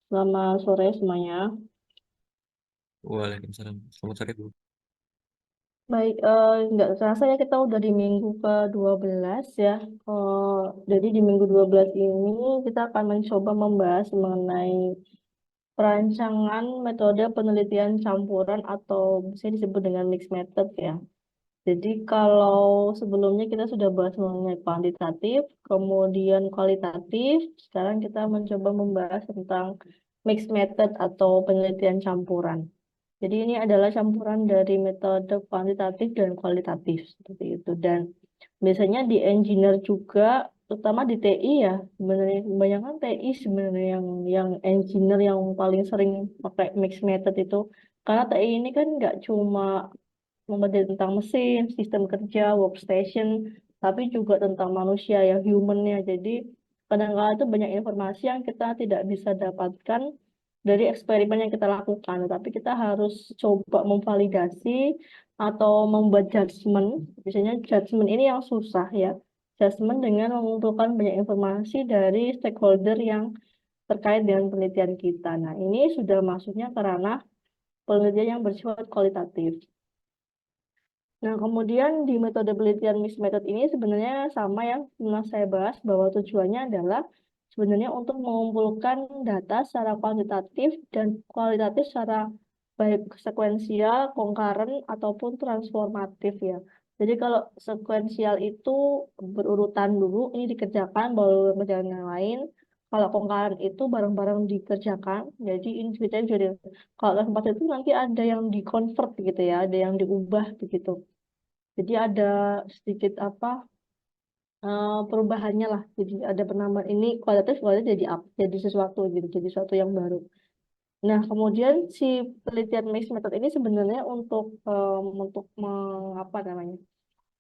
Selamat sore semuanya. Waalaikumsalam. Selamat sore, Bu. Baik, nggak terasa ya kita udah di minggu ke-12 ya. Jadi di minggu 12 ini kita akan mencoba membahas mengenai perancangan metode penelitian campuran atau bisa disebut dengan mixed method ya. Jadi kalau sebelumnya kita sudah bahas mengenai kuantitatif, kemudian kualitatif, sekarang kita mencoba membahas tentang mixed method atau penelitian campuran. Jadi ini adalah campuran dari metode kuantitatif dan kualitatif seperti itu. Dan biasanya di engineer juga, terutama di TI ya, sebenarnya kebanyakan TI sebenarnya yang engineer yang paling sering pakai mixed method itu. Karena TI ini kan nggak cuma mempelajari tentang mesin, sistem kerja, workstation, tapi juga tentang manusia ya, humannya. Jadi kadang-kadang itu banyak informasi yang kita tidak bisa dapatkan dari eksperimen yang kita lakukan, tapi kita harus coba memvalidasi atau membuat judgement. Biasanya judgement ini yang susah ya. Judgement dengan mengumpulkan banyak informasi dari stakeholder yang terkait dengan penelitian kita. Nah, ini sudah masuknya ke ranah penelitian yang bersifat kualitatif. Nah, kemudian di metode penelitian mixed method ini sebenarnya sama yang pernah saya bahas bahwa tujuannya adalah sebenarnya untuk mengumpulkan data secara kuantitatif dan kualitatif secara baik sekuensial, concurrent, ataupun transformatif ya. Jadi kalau sekuensial itu berurutan dulu, ini dikerjakan, baru kerjaan yang lain. Kalau concurrent itu bareng-bareng dikerjakan, jadi ini ceritanya jadi kalau transformatif itu nanti ada yang di-convert gitu ya, ada yang diubah begitu. Jadi ada sedikit perubahannya lah. Jadi ada penambahan ini kualitatif kualitatif jadi up, jadi sesuatu gitu, jadi sesuatu yang baru. Nah, kemudian si penelitian mixed method ini sebenarnya untuk apa namanya?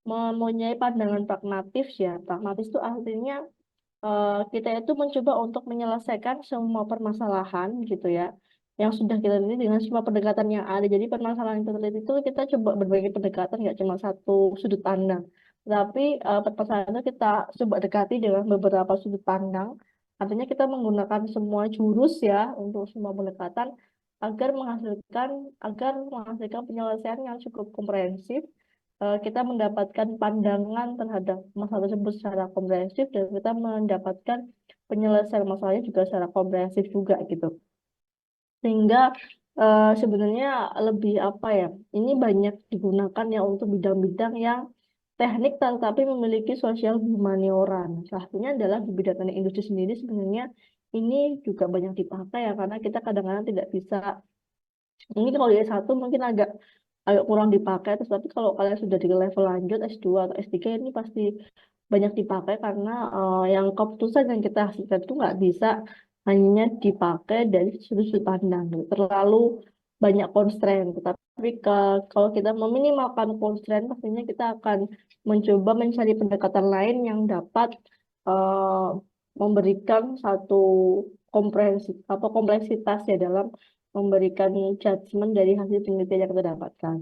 Mempunyai pandangan pragmatis ya. Pragmatis itu artinya kita itu mencoba untuk menyelesaikan semua permasalahan gitu ya yang sudah kita teliti dengan semua pendekatan yang ada. Jadi permasalahan yang kita teliti itu kita coba berbagai pendekatan, nggak cuma satu sudut pandang. Tapi permasalahan itu kita coba dekati dengan beberapa sudut pandang. Artinya kita menggunakan semua jurus ya untuk semua pendekatan agar menghasilkan agar menghasilkan penyelesaian yang cukup komprehensif. Kita mendapatkan pandangan terhadap masalah tersebut secara komprehensif dan kita mendapatkan penyelesaian masalahnya juga secara komprehensif juga gitu. Sehingga sebenarnya lebih apa ya? Ini banyak digunakan ya untuk bidang-bidang yang teknik tetapi memiliki sosial humaniora. Nah, salah satunya adalah di bidang teknik industri sendiri sebenarnya ini juga banyak dipakai ya karena kita kadang-kadang tidak bisa ini kalau di S1 mungkin agak agak kurang dipakai, terus tapi kalau kalian sudah di level lanjut S2 atau S3 ini pasti banyak dipakai karena yang keputusan yang kita hasilkan itu nggak bisa hanya dipakai dari sudut pandang gitu. Terlalu banyak constraint. Tapi kalau kita meminimalkan constraint, pastinya kita akan mencoba mencari pendekatan lain yang dapat eh, memberikan satu komprehensif atau kompleksitas ya dalam memberikan judgement dari hasil penelitian yang kita dapatkan.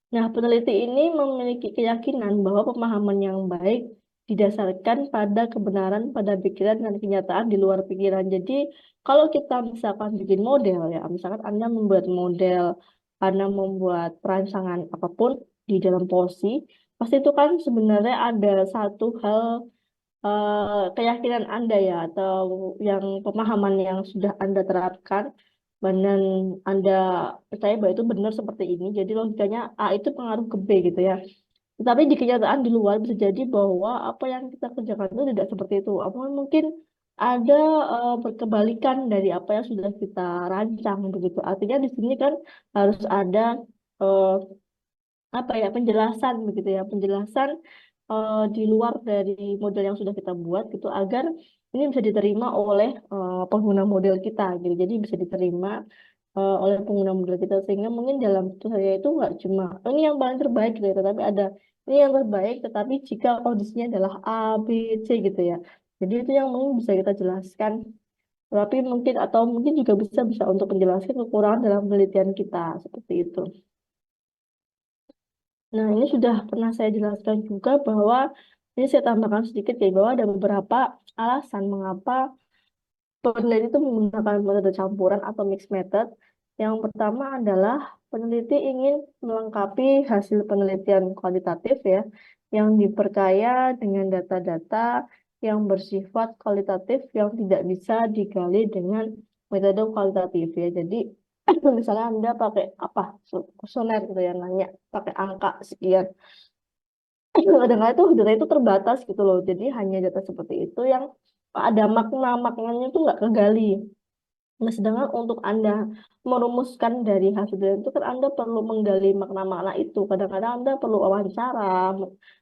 Nah, peneliti ini memiliki keyakinan bahwa pemahaman yang baik didasarkan pada kebenaran, pada pikiran dan kenyataan di luar pikiran. Jadi, kalau kita misalkan bikin model ya, misalkan Anda membuat model, Anda membuat perancangan apapun di dalam POSI, pasti itu kan sebenarnya ada satu hal keyakinan Anda ya atau yang pemahaman yang sudah Anda terapkan dan Anda percaya bahwa itu benar seperti ini. Jadi logikanya A itu pengaruh ke B gitu ya. Tetapi di kenyataan di luar bisa jadi bahwa apa yang kita kerjakan itu tidak seperti itu. Apa mungkin ada berkebalikan dari apa yang sudah kita rancang begitu. Artinya di sini kan harus ada eh, apa ya penjelasan begitu ya penjelasan di luar dari model yang sudah kita buat gitu agar ini bisa diterima oleh pengguna model kita gitu jadi bisa diterima oleh pengguna model kita sehingga mungkin dalam itu saya itu nggak cuma "Oh, ini yang paling terbaik gitu ya tapi ada ini yang terbaik tetapi jika kondisinya adalah A B C gitu ya jadi itu yang mungkin bisa kita jelaskan tapi mungkin atau mungkin juga bisa bisa untuk menjelaskan kekurangan dalam penelitian kita seperti itu. Nah, ini sudah pernah saya jelaskan juga bahwa ini saya tambahkan sedikit ya bahwa ada beberapa alasan mengapa peneliti itu menggunakan metode campuran atau mixed method. Yang pertama adalah peneliti ingin melengkapi hasil penelitian kualitatif ya, yang diperkaya dengan data-data yang bersifat kualitatif yang tidak bisa digali dengan metode kualitatif ya. Jadi misalnya Anda pakai apa? Kuesioner gitu ya, nanya pakai angka sekian. Kadang-kadang itu data itu terbatas gitu loh. Jadi hanya data seperti itu yang ada makna-maknanya itu nggak kegali. Nah, sedangkan untuk Anda merumuskan dari hasil data itu kan Anda perlu menggali makna-makna itu. Kadang-kadang Anda perlu wawancara,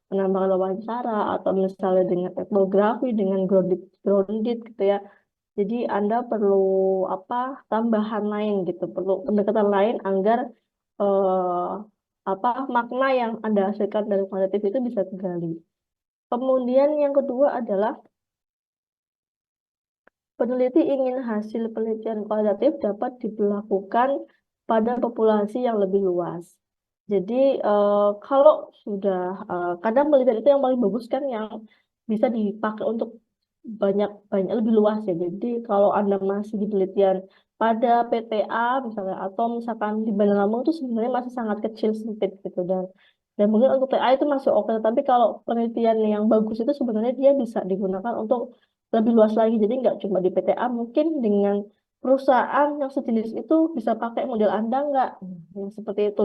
menambahkan wawancara, atau misalnya dengan etnografi, dengan grounded gitu ya. Jadi Anda perlu apa tambahan lain gitu, perlu pendekatan lain agar eh, apa makna yang Anda hasilkan dari kuantitatif itu bisa tergali. Kemudian yang kedua adalah peneliti ingin hasil penelitian kualitatif dapat dilakukan pada populasi yang lebih luas. Jadi kalau sudah kadang penelitian itu yang paling bagus kan yang bisa dipakai untuk banyak banyak lebih luas ya. Jadi kalau Anda masih di penelitian pada PTA misalnya atau misalkan di Bandar Lampung itu sebenarnya masih sangat kecil sempit gitu dan mungkin untuk PA itu masih oke, tapi kalau penelitian yang bagus itu sebenarnya dia bisa digunakan untuk lebih luas lagi. Jadi nggak cuma di PTA, mungkin dengan perusahaan yang sejenis itu bisa pakai model Anda nggak? Yang seperti itu.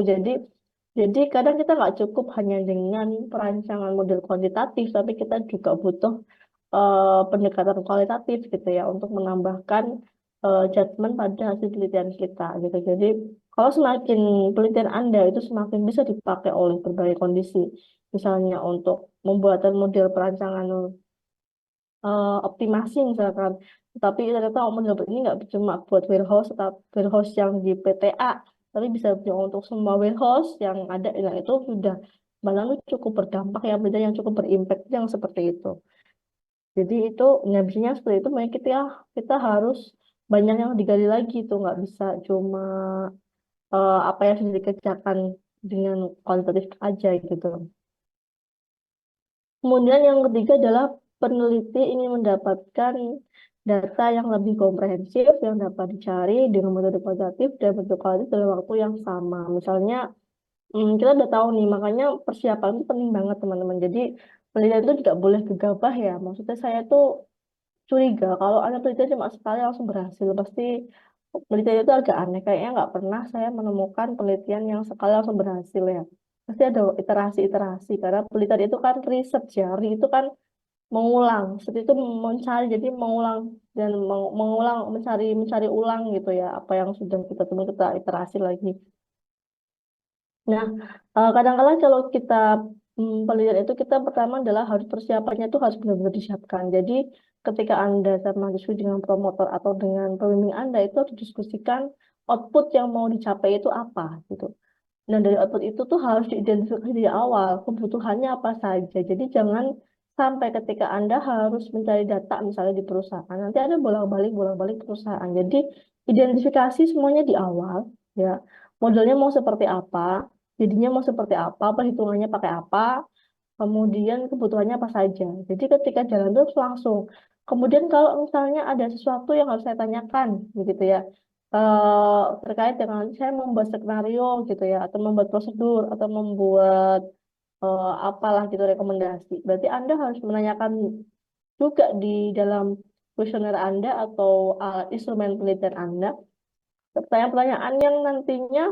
Jadi kadang kita nggak cukup hanya dengan perancangan model kuantitatif, tapi kita juga butuh pendekatan kualitatif gitu ya untuk menambahkan judgement pada hasil penelitian kita gitu. Jadi kalau semakin penelitian Anda itu semakin bisa dipakai oleh berbagai kondisi, misalnya untuk membuatan model perancangan optimasi misalkan. Tapi ternyata model ini nggak cuma buat warehouse atau warehouse yang di PTA, tapi bisa juga untuk semua warehouse yang ada. Nah, itu sudah malah itu cukup berdampak ya, beda yang cukup berimpact yang seperti itu. Jadi itu biasanya seperti itu, makanya kita harus banyak yang digali lagi itu nggak bisa cuma apa yang sudah dikerjakan dengan kualitatif aja gitu. Kemudian yang ketiga adalah peneliti ingin mendapatkan data yang lebih komprehensif yang dapat dicari dengan metode kualitatif dan metode kualitatif dalam waktu yang sama. Misalnya, kita udah tahu nih, makanya persiapan itu penting banget teman-teman. Jadi penelitian itu tidak boleh gegabah ya. Maksudnya saya tuh curiga kalau ada penelitian cuma sekali langsung berhasil. Pasti penelitian itu agak aneh. Kayaknya nggak pernah saya menemukan penelitian yang sekali langsung berhasil ya. Pasti ada iterasi-iterasi karena penelitian itu kan research ya. Itu kan mengulang. Seperti itu mencari, jadi mengulang dan mengulang, mencari mencari ulang gitu ya. Apa yang sudah kita temui kita iterasi lagi. Nah, kadang-kadang kalau kita penelitian itu kita pertama adalah harus persiapannya itu harus benar-benar disiapkan. Jadi ketika Anda sama diskusi dengan promotor atau dengan pembimbing Anda itu harus didiskusikan output yang mau dicapai itu apa gitu. Dan dari output itu tuh harus diidentifikasi di awal kebutuhannya apa saja. Jadi jangan sampai ketika Anda harus mencari data misalnya di perusahaan, nanti ada bolak-balik perusahaan. Jadi identifikasi semuanya di awal ya. Modelnya mau seperti apa, jadinya mau seperti apa, perhitungannya pakai apa, kemudian kebutuhannya apa saja. Jadi ketika jalan terus langsung. Kemudian kalau misalnya ada sesuatu yang harus saya tanyakan, begitu ya, terkait dengan saya membuat skenario gitu ya, atau membuat prosedur, atau membuat apalah gitu rekomendasi. Berarti Anda harus menanyakan juga di dalam kuesioner Anda atau instrumen penelitian Anda, pertanyaan-pertanyaan yang nantinya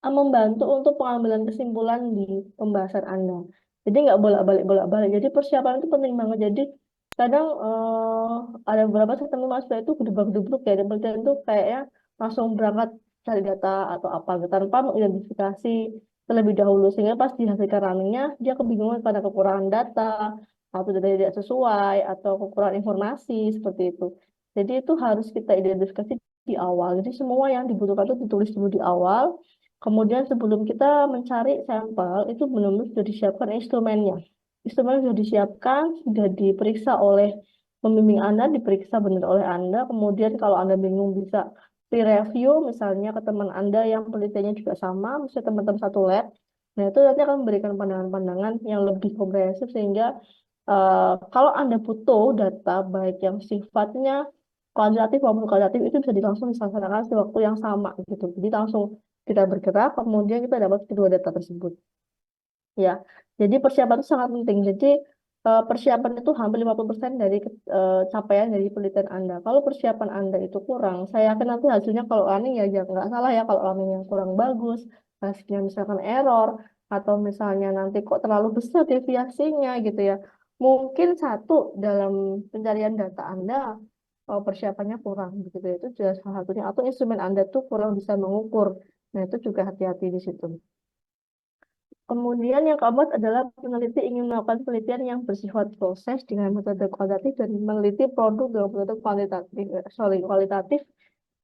membantu untuk pengambilan kesimpulan di pembahasan Anda. Jadi nggak bolak-balik. Jadi persiapan itu penting banget. Jadi kadang ada beberapa sistem mahasiswa itu gedebak-gedebruk ya, dan penelitian itu kayaknya langsung berangkat cari data atau apa gitu, tanpa mengidentifikasi terlebih dahulu. Sehingga pas dihasilkan runningnya, dia kebingungan karena kekurangan data, atau data tidak sesuai, atau kekurangan informasi, seperti itu. Jadi itu harus kita identifikasi di awal. Jadi semua yang dibutuhkan itu ditulis dulu di awal. Kemudian sebelum kita mencari sampel, itu benar-benar sudah disiapkan instrumennya. Instrumen sudah disiapkan, sudah diperiksa oleh pembimbing Anda, diperiksa benar oleh Anda. Kemudian kalau Anda bingung bisa peer review, misalnya ke teman Anda yang penelitiannya juga sama, misalnya teman-teman satu lab. Nah, itu nanti akan memberikan pandangan-pandangan yang lebih komprehensif sehingga kalau Anda butuh data baik yang sifatnya kuantitatif maupun kualitatif itu bisa langsung dilaksanakan di waktu yang sama gitu. Jadi langsung kita bergerak, kemudian kita dapat kedua data tersebut. Ya, jadi persiapan itu sangat penting. Jadi persiapan itu hampir 50% dari capaian dari penelitian Anda. Kalau persiapan Anda itu kurang, saya yakin nanti hasilnya kalau running ya jangan nggak salah ya kalau running yang kurang bagus, hasilnya misalkan error, atau misalnya nanti kok terlalu besar deviasinya gitu ya. Mungkin satu dalam pencarian data Anda persiapannya kurang begitu ya. Itu juga salah satunya. Atau instrumen Anda tuh kurang bisa mengukur. Nah, itu juga hati-hati di situ. Kemudian yang keempat adalah peneliti ingin melakukan penelitian yang bersifat proses dengan metode kualitatif dan meneliti produk dengan metode kualitatif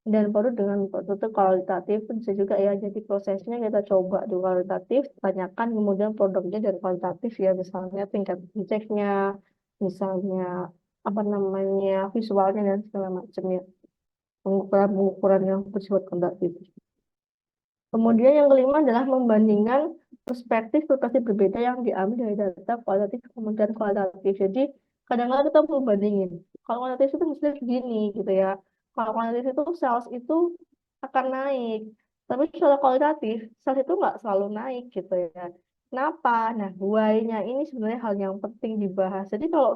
dan produk dengan metode kualitatif bisa juga ya. Jadi prosesnya kita coba di kualitatif, tanyakan kemudian produknya dari kualitatif ya, misalnya tingkat ceknya, misalnya apa namanya visualnya dan segala macamnya, pengukuran yang bersifat kualitatif. Kemudian yang kelima adalah membandingkan perspektif berbeda yang diambil dari data kualitatif kemudian kualitatif. Jadi kadang-kadang kita membandingin. Kalau kualitatif itu misalnya begini gitu ya. Kalau kualitatif itu sales itu akan naik. Tapi secara kualitatif, sales itu nggak selalu naik gitu ya. Kenapa? Nah, why-nya ini sebenarnya hal yang penting dibahas. Jadi kalau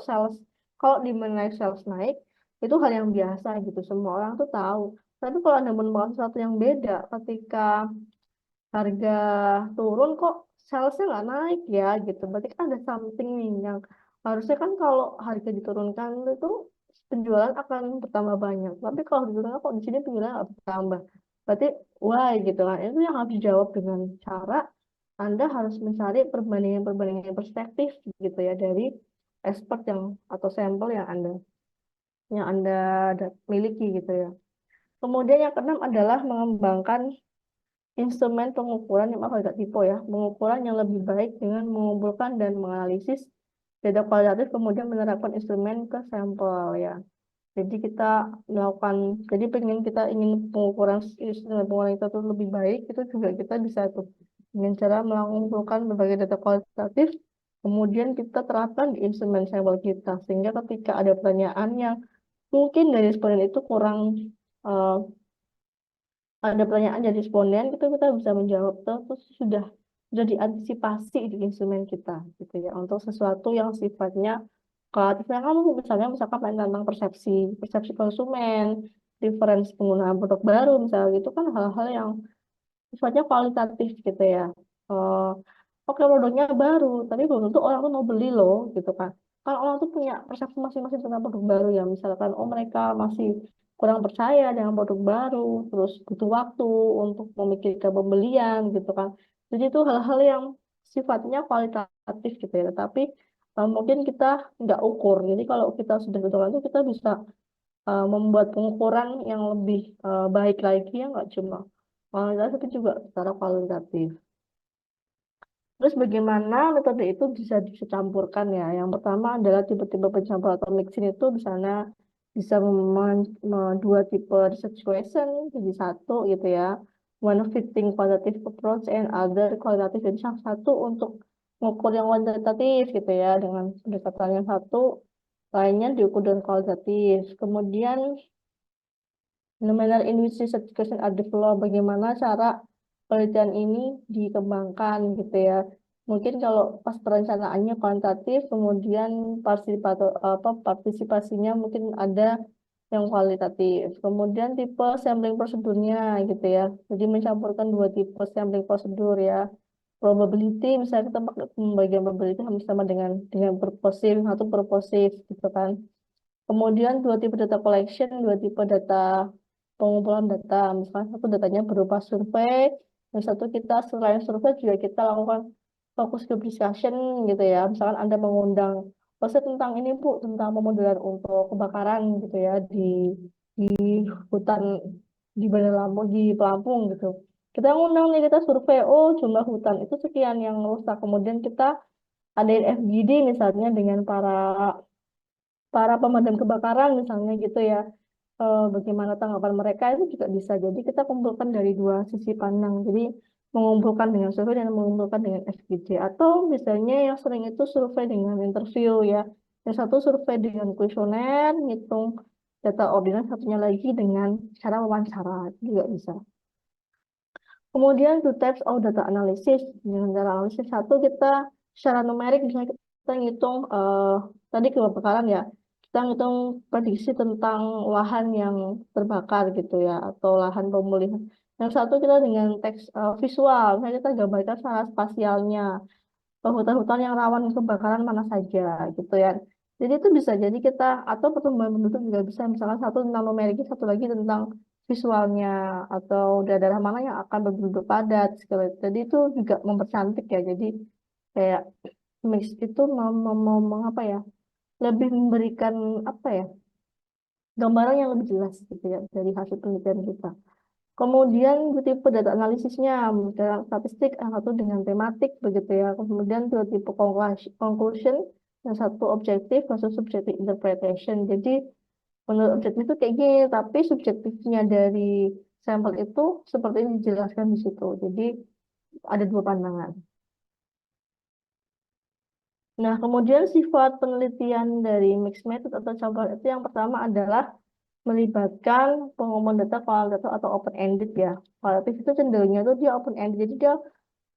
mengenai sales naik, itu hal yang biasa gitu. Semua orang tuh tahu. Tapi kalau Anda menemukan sesuatu yang beda ketika harga turun kok salesnya nggak naik ya gitu. Berarti kan ada something nih yang harusnya kan kalau harga diturunkan itu penjualan akan bertambah banyak. Tapi kalau diturunkan kok di sini penjualan nggak bertambah. Berarti why gitu kan. Itu yang harus dijawab dengan cara Anda harus mencari perbandingan-perbandingan perspektif gitu ya dari expert yang atau sampel yang Anda miliki gitu ya. Kemudian yang keenam adalah mengembangkan instrumen pengukuran yang agak tipe ya, pengukuran yang lebih baik dengan mengumpulkan dan menganalisis data kualitatif kemudian menerapkan instrumen ke sampel ya. Jadi kita melakukan, jadi kita ingin instrumen pengukuran kita tuh lebih baik, itu juga kita bisa tuh dengan cara mengumpulkan berbagai data kualitatif, kemudian kita terapkan di instrumen sampel kita, sehingga ketika ada pertanyaan yang mungkin dari responden itu kurang eh, ada pertanyaan dari responden itu kita bisa menjawab terus sudah diantisipasi di instrumen kita gitu ya untuk sesuatu yang sifatnya kualitatif yang kamu misalkan main tentang persepsi persepsi konsumen preferensi penggunaan produk baru misalnya gitu kan hal-hal yang sifatnya kualitatif gitu ya. Eh, oke produknya baru tapi belum tentu orang tuh mau beli loh gitu kan. Kan orang tuh punya persepsi masing-masing tentang produk baru ya. Misalkan oh mereka masih kurang percaya dengan produk baru, terus butuh waktu untuk memikirkan pembelian gitu kan. Jadi itu hal-hal yang sifatnya kualitatif gitu ya. Tapi mungkin kita nggak ukur. Jadi kalau kita sudah betul itu kita bisa membuat pengukuran yang lebih baik lagi ya nggak cuma kualitas tapi juga secara kualitatif. Terus bagaimana metode itu bisa dicampurkan ya? Yang pertama adalah tipe-tipe pencampur atau mixing itu misalnya bisa dua tipe research question jadi satu gitu ya. One fitting qualitative approach and other qualitative. Jadi yang satu untuk mengukur yang kuantitatif gitu ya dengan pendekatan yang satu lainnya diukur dengan kualitatif. Kemudian the manner in which research question are developed, bagaimana cara penelitian ini dikembangkan gitu ya. Mungkin kalau pas perencanaannya kuantitatif, kemudian partisipasinya mungkin ada yang kualitatif. Kemudian tipe sampling prosedurnya gitu ya. Jadi mencampurkan dua tipe sampling prosedur ya. Probability, misalnya kita pakai pembagian probability sama dengan purposive atau purposive gitu kan. Kemudian dua tipe data collection, dua tipe pengumpulan data. Misalnya satu datanya berupa survei, yang satu kita selain survei juga kita lakukan focus group discussion gitu ya. Misalkan Anda mengundang proses tentang ini Bu, tentang pemodelan untuk kebakaran gitu ya di hutan di Bandar Lampung, di Pelampung gitu. Kita ngundang nih, kita survei, oh jumlah hutan itu sekian yang rusak. Kemudian kita adain FGD misalnya dengan para pemadam kebakaran misalnya gitu ya. Bagaimana tanggapan mereka itu juga bisa. Jadi kita kumpulkan dari dua sisi pandang. Jadi mengumpulkan dengan survei dan mengumpulkan dengan FGD. Atau misalnya yang sering itu survei dengan interview ya. Yang satu survei dengan kuesioner, ngitung data ordinal, satunya lagi dengan cara wawancara juga bisa. Kemudian two types of data analysis. Dengan cara analisis satu kita secara numerik misalnya kita ngitung tadi kebakaran ya. Kita ngitung prediksi tentang lahan yang terbakar gitu ya atau lahan pemulihan. Yang satu kita dengan teks visual, misalnya kita gambarkan secara spasialnya hutan-hutan yang rawan kebakaran mana saja gitu ya. Jadi itu bisa jadi kita atau pertumbuhan penduduk juga bisa misalkan satu tentang numeriknya, satu lagi tentang visualnya atau daerah mana yang akan berpenduduk padat segala itu. Jadi itu juga mempercantik ya. Jadi kayak mix itu apa ya? Lebih memberikan apa ya? Gambaran yang lebih jelas gitu ya dari hasil penelitian kita. Kemudian tipe data analisisnya, dengan statistik, yang satu dengan tematik, begitu ya. Kemudian dua tipe conclusion, yang satu objektif, yang satu subjective interpretation. Jadi menurut objektif itu kayak gini, tapi subjektifnya dari sampel itu seperti ini dijelaskan di situ. Jadi ada dua pandangan. Nah, kemudian sifat penelitian dari mixed method atau campuran itu yang pertama adalah melibatkan pengumuman data kualitatif atau open ended ya. Kualitatif itu cenderungnya tuh dia open ended. Jadi dia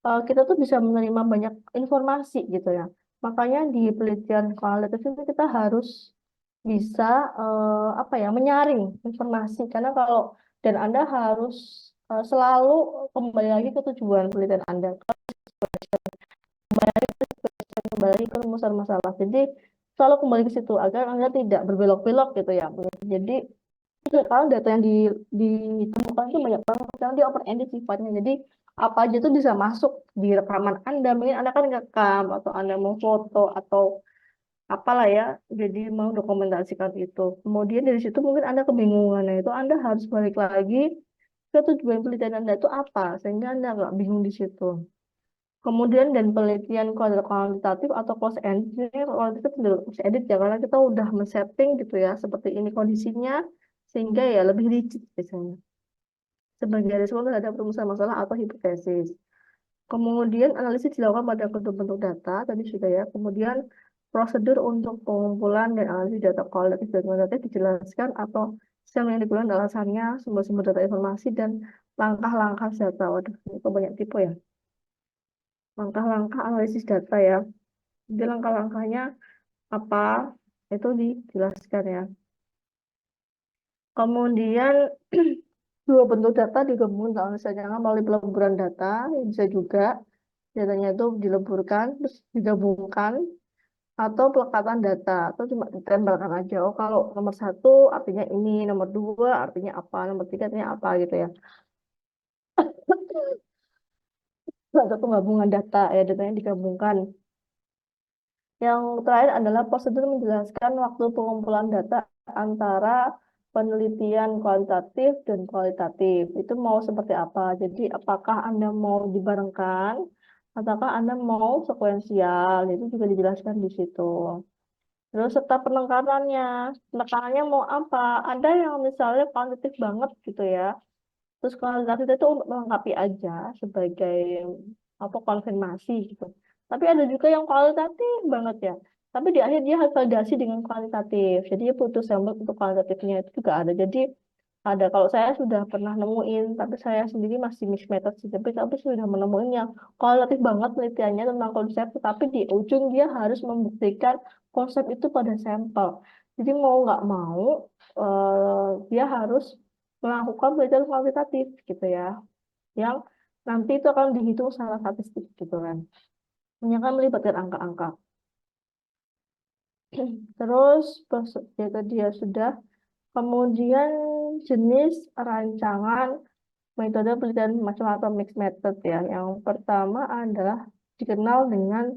kita tuh bisa menerima banyak informasi gitu ya. Makanya di penelitian kualitatif itu kita harus bisa apa ya menyaring informasi karena kalau dan Anda harus selalu kembali lagi ke tujuan penelitian Anda, kembali lagi ke rumusan masalah. Jadi selalu kembali ke situ agar Anda tidak berbelok-belok gitu ya. Jadi kalau data yang ditemukan itu banyak banget karena dia open ended sifatnya. Jadi apa aja tuh bisa masuk di rekaman Anda. Mungkin Anda kan rekam atau Anda mau foto atau apalah ya. Jadi mau dokumentasikan itu. Kemudian dari situ mungkin Anda kebingungan. Nah, itu Anda harus balik lagi ke tujuan penelitian Anda itu apa sehingga Anda nggak bingung di situ. Kemudian dan penelitian kuantitatif atau close ended, kuantitatif cenderung close ended ya karena kita udah men-setting gitu ya seperti ini kondisinya sehingga ya lebih rigid biasanya sebagai respon terhadap rumusan masalah atau hipotesis. Kemudian analisis dilakukan pada bentuk-bentuk data tadi sudah ya. Kemudian prosedur untuk pengumpulan dan analisis data kualitatif dan kuantitatif dijelaskan atau sistem yang digunakan alasannya, sumber-sumber data informasi dan langkah-langkah data. Waduh, ini kok banyak tipe ya. Langkah-langkah analisis data ya. Jadi langkah-langkahnya apa itu dijelaskan ya. Kemudian dua bentuk data digabungkan kalau misalnya melalui peleburan data, ya bisa juga datanya itu dileburkan terus digabungkan atau pelekatan data atau cuma ditempelkan aja. Oh kalau nomor satu artinya ini, nomor dua artinya apa, nomor tiga artinya apa gitu ya. Atau penggabungan data ya datanya digabungkan. Yang terakhir adalah prosedur menjelaskan waktu pengumpulan data antara penelitian kuantitatif dan kualitatif. Itu mau seperti apa? Jadi apakah Anda mau dibarengkan ataukah Anda mau sekuensial? Itu juga dijelaskan di situ. Terus serta penekanannya. Penekanannya mau apa? Ada yang misalnya kuantitatif banget gitu ya. Terus kualitatif itu untuk melengkapi aja sebagai apa konfirmasi gitu. Tapi ada juga yang kualitatif banget ya. Tapi di akhir dia harus validasi dengan kualitatif. Jadi dia butuh sampel untuk kualitatifnya itu juga ada. Jadi ada kalau saya sudah pernah nemuin, tapi saya sendiri masih mixed method sih. Tapi sudah menemuin yang kualitatif banget penelitiannya tentang konsep, tapi di ujung dia harus membuktikan konsep itu pada sampel. Jadi mau nggak mau dia harus melakukan penelitian kuantitatif gitu ya, yang nanti itu akan dihitung secara statistik gitu kan, yang akan melibatkan angka-angka. Terus ya tadi ya sudah. Kemudian jenis rancangan metode penelitian macam atau mixed method ya. Yang pertama adalah dikenal dengan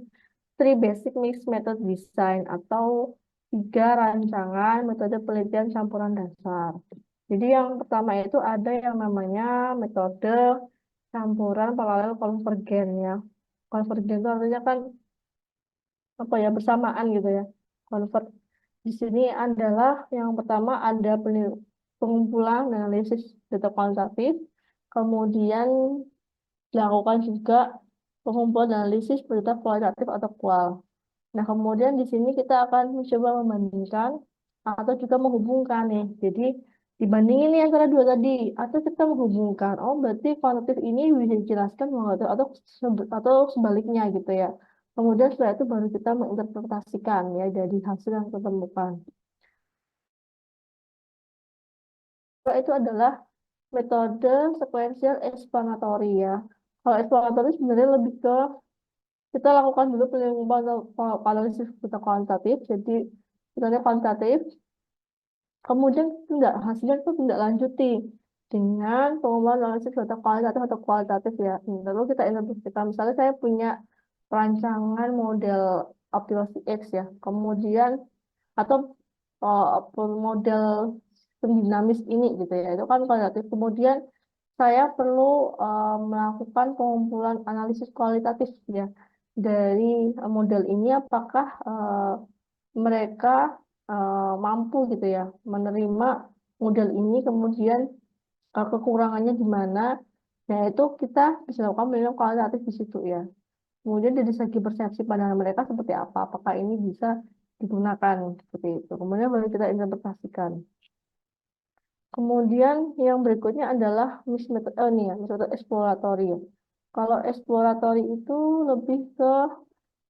three basic mixed method design atau tiga rancangan metode penelitian campuran dasar. Jadi yang pertama itu ada yang namanya metode campuran paralel konvergen ya. Konvergen itu artinya kan apa ya bersamaan gitu ya. Konver di sini adalah yang pertama ada pengumpulan dan analisis data kuantitatif, kemudian dilakukan juga pengumpulan dan analisis data kualitatif atau kual. Nah, kemudian di sini kita akan mencoba membandingkan atau juga menghubungkan nih. Jadi dibandingin nih antara dua tadi, atau kita menghubungkan. Oh, berarti kualitatif ini bisa dijelaskan mengenai atau sebaliknya gitu ya. Kemudian setelah itu baru kita menginterpretasikan ya dari hasil yang ditemukan. Itu adalah metode sequential explanatory ya. Kalau explanatory sebenarnya lebih ke kita lakukan dulu penyelesaian analisis data kuantitatif. Jadi sebenarnya kuantitatif, kemudian tidak hasilnya itu tidak lanjuti dengan pengembangan analisis data kualitatif atau kualitatif ya. Lalu kita interpretasikan. Misalnya saya punya perancangan model optimasi X ya. Kemudian atau model sistem dinamis ini gitu ya. Itu kan kualitatif. Kemudian saya perlu melakukan pengumpulan analisis kualitatif ya dari model ini apakah mereka mampu gitu ya menerima model ini kemudian kekurangannya di mana. Nah, itu kita bisa lakukan penilaian kualitatif di situ ya. Kemudian dari segi persepsi pandangan mereka seperti apa? Apakah ini bisa digunakan seperti itu. Kemudian baru kita interpretasikan. Kemudian yang berikutnya adalah metode eksploratory. Kalau eksploratory itu lebih ke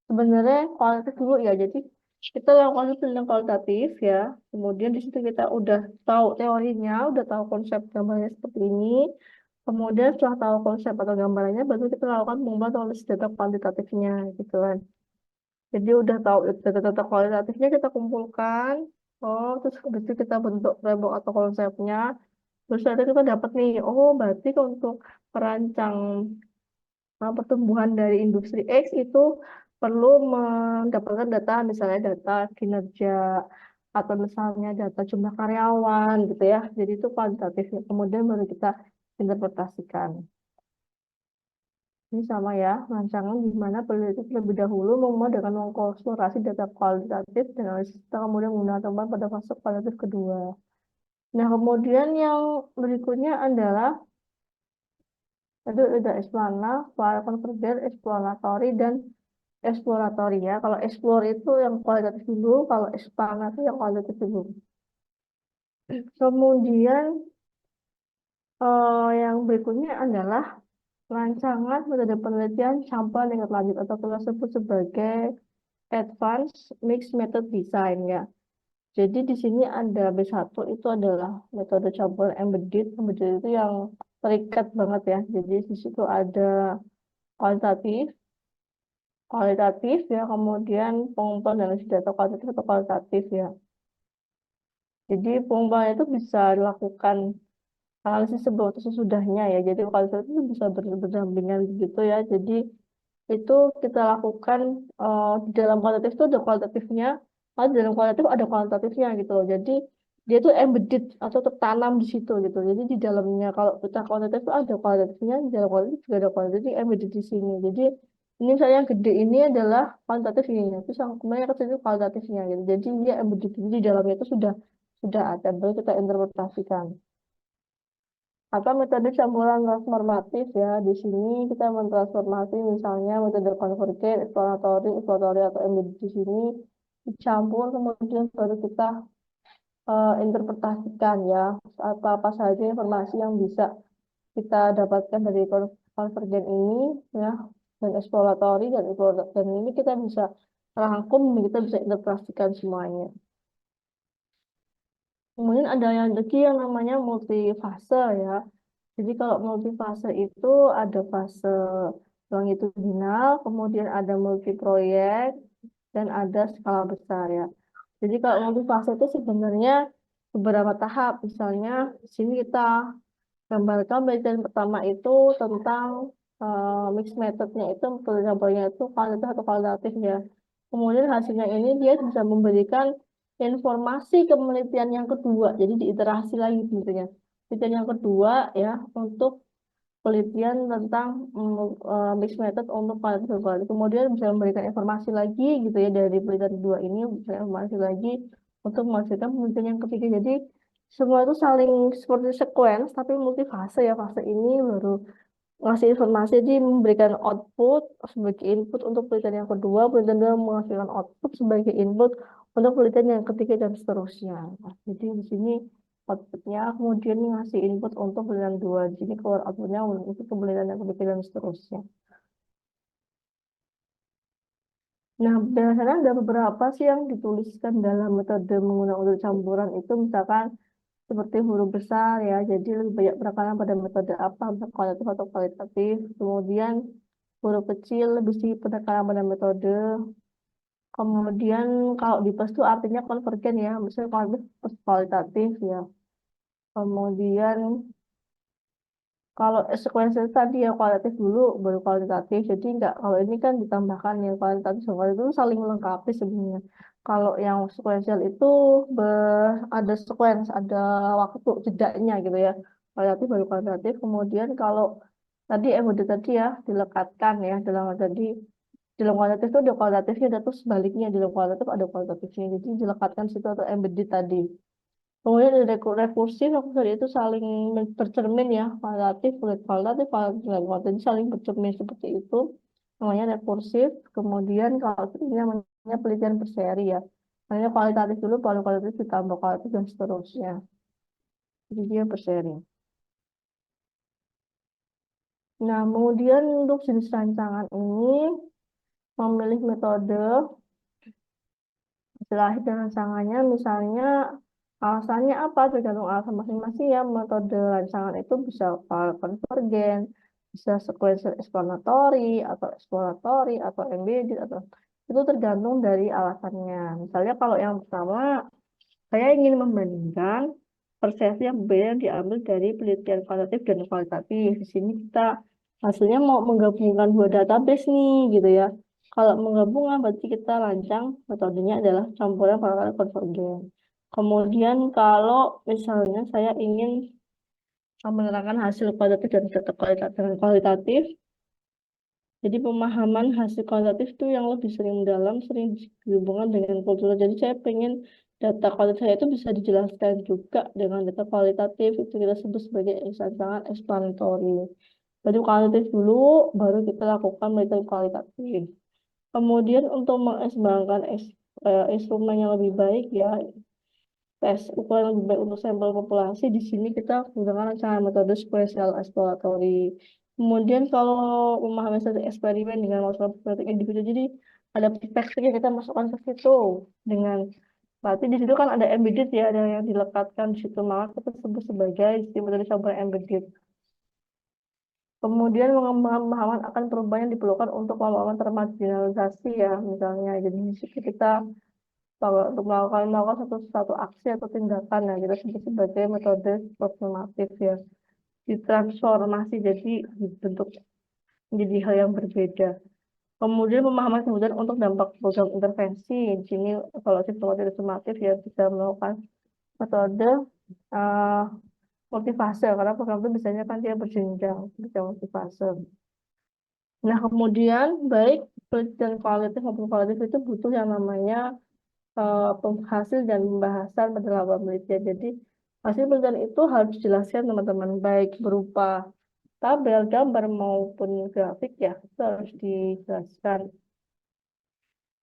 sebenarnya kualitatif dulu ya. Jadi kita lakukan penelitian kualitatif ya. Kemudian di situ kita udah tahu teorinya, udah tahu konsep gambarnya seperti ini. Kemudian setelah tahu konsep atau gambarannya, baru kita lakukan pengumpulan analisis data kuantitatifnya gitu kan. Jadi udah tahu data-data kualitatifnya kita kumpulkan. Oh, terus habis itu kita bentuk framework atau konsepnya. Terus ada kita dapat nih, oh berarti untuk perancang pertumbuhan dari industri X itu perlu mendapatkan data, misalnya data kinerja atau misalnya data jumlah karyawan gitu ya. Jadi itu kuantitatif. Kemudian baru kita interpretasikan. Ini sama ya, rancangan di mana peneliti terlebih dahulu dengan mengkonsultasi data kualitatif dan analisis data, kemudian menggunakan temuan pada fase kualitatif kedua. Nah, kemudian yang berikutnya adalah ada eksplana, konvergen, eksploratory, dan eksploratory ya. Kalau explore itu yang kualitatif dulu, kalau eksplana itu yang kualitatif dulu. Kemudian yang berikutnya adalah rancangan metode penelitian sampel tingkat lanjut atau kita sebut sebagai advanced mixed method design ya. Jadi di sini ada B1 itu adalah metode campuran embedded. Embedded itu yang terikat banget ya. Jadi di situ ada kualitatif, kualitatif ya, kemudian pengumpulan analisis data kualitatif atau kualitatif ya. Jadi pengumpulan itu bisa dilakukan analisis sebelum atau sesudahnya ya. Jadi kualitatif itu bisa berdampingan begitu ya. Jadi itu kita lakukan di dalam kualitatif itu ada kualitatifnya, di dalam kualitatif ada kualitatifnya gitu loh. Jadi dia itu embedded atau tertanam di situ gitu. Jadi di dalamnya kalau kita kualitatif itu ada kualitatifnya, di dalam kualitatif juga ada kualitatif jadi embedded di sini. Jadi ini misalnya yang gede ini adalah kuantitatif ini, terus yang kemudian yang kecil itu kualitatifnya gitu. Jadi dia embedded jadi di dalamnya itu sudah ada, baru kita interpretasikan. Atau metode campuran transformatif ya. Di sini kita mentransformasi misalnya metode konvergen, eksploratory atau embedded di sini dicampur kemudian baru kita interpretasikan ya apa-apa saja informasi yang bisa kita dapatkan dari konvergen ini ya dan eksploratory dan ini kita bisa rangkum dan kita bisa interpretasikan semuanya. Kemudian ada yang lagi yang namanya multifase ya. Jadi kalau multifase itu ada fase longitudinal, kemudian ada multiproyek, dan ada skala besar ya. Jadi kalau multifase itu sebenarnya beberapa tahap. Misalnya di sini kita gambarkan penelitian pertama itu tentang mixed methodnya itu pencampurnya itu kualitatif atau kualitatif ya. Kemudian hasilnya ini dia bisa memberikan informasi ke penelitian yang kedua. Jadi diiterasi lagi tentunya. Penelitian yang kedua ya untuk penelitian tentang mixed method untuk kualitatif dan kualitatif. Kemudian bisa memberikan informasi lagi gitu ya dari penelitian kedua ini bisa informasi lagi untuk menghasilkan penelitian yang ketiga. Jadi semua itu saling seperti sequence tapi multifase ya. Fase ini baru ngasih informasi jadi memberikan output sebagai input untuk penelitian yang kedua, penelitian kedua menghasilkan output sebagai input untuk penelitian yang ketiga dan seterusnya. Nah, jadi di sini outputnya kemudian ngasih input untuk penelitian dua. Di sini keluar outputnya untuk penelitian yang ketiga dan seterusnya. Nah, biasanya ada beberapa sih yang dituliskan dalam metode menggunakan unsur campuran itu, misalkan seperti huruf besar ya, jadi lebih banyak penekanan pada metode apa, misalnya kualitatif atau kualitatif. Kemudian huruf kecil lebih sedikit penekanan pada metode. Kemudian kalau di plus itu artinya konvergen ya, misalnya kualitatif plus kualitatif ya. Kemudian kalau sequence tadi yang kualitatif dulu baru kualitatif. Jadi enggak, kalau ini kan ditambahkan yang kualitatif sama kualitatif itu saling melengkapi sebenarnya. Kalau yang sequential itu ada sequence, ada waktu jedanya gitu ya. Kualitatif baru kualitatif. Kemudian kalau tadi MOD tadi ya dilekatkan ya dalam kualitatif itu ada kualitatifnya, ada terus sebaliknya dalam kualitatif ada kualitatifnya. Jadi dilekatkan situ atau embedded tadi. Kemudian ada rekursif, rekursif itu saling bercermin ya, kualitatif, kualitatif, kualitatif, kualitatif, jadi saling bercermin seperti itu. Namanya rekursif. Kemudian kalau ini namanya penelitian berseri ya. Namanya kualitatif dulu, baru kualitatif ditambah kualitatif dan seterusnya. Jadi dia berseri. Nah, kemudian untuk jenis rancangan ini memilih metode setelah dan rancangannya, misalnya alasannya apa tergantung alasan masing-masing ya. Metode rancangan itu bisa konvergen, bisa sequential explanatory atau exploratory atau embedded atau itu tergantung dari alasannya. Misalnya kalau yang pertama, saya ingin membandingkan persepsi yang berbeda yang diambil dari penelitian kualitatif dan kualitatif. Di sini kita hasilnya mau menggabungkan dua database nih gitu ya. Kalau menggabungkan berarti kita rancang metodenya adalah campuran paralel konvergen. Kemudian kalau misalnya saya ingin menerangkan hasil kualitatif dan data kualitatif, jadi pemahaman hasil kualitatif itu yang lebih sering mendalam, sering dihubungkan dengan kultur. Jadi saya pengen data kualitatif saya itu bisa dijelaskan juga dengan data kualitatif, itu kita sebut sebagai rancangan explanatory. Jadi kualitatif dulu, baru kita lakukan metode kualitatif. Kemudian untuk mengembangkan instrumen yang lebih baik ya, tes ukuran lebih baik untuk sampel populasi, di sini kita menggunakan rancangan metode spatial exploratory. Kemudian kalau memahami strategi eksperimen dengan masukkan strategi individu, jadi ada perspektif yang kita masukkan ke situ dengan berarti di situ kan ada embedded ya, ada yang dilekatkan di situ, maka kita sebut sebagai sistem metode campuran embedded. Kemudian mengembangkan pemahaman akan perubahan yang diperlukan untuk pemahaman termarginalisasi ya, misalnya. Jadi di situ kita bahwa untuk melakukan satu aksi atau tindakan ya kita sebut sebagai metode transformatif ya, ditransformasi jadi dibentuk menjadi hal yang berbeda. Kemudian pemahaman kemudian untuk dampak program intervensi, di sini kalau sistematis transformatif ya bisa melakukan metode uh, multifase karena program itu biasanya kan dia berjenjang, bisa multifase. Nah kemudian baik penelitian kualitatif maupun kualitatif itu butuh yang namanya hasil dan pembahasan pada laba penelitian. Jadi hasil penelitian itu harus dijelaskan teman-teman baik berupa tabel, gambar maupun grafik ya itu harus dijelaskan.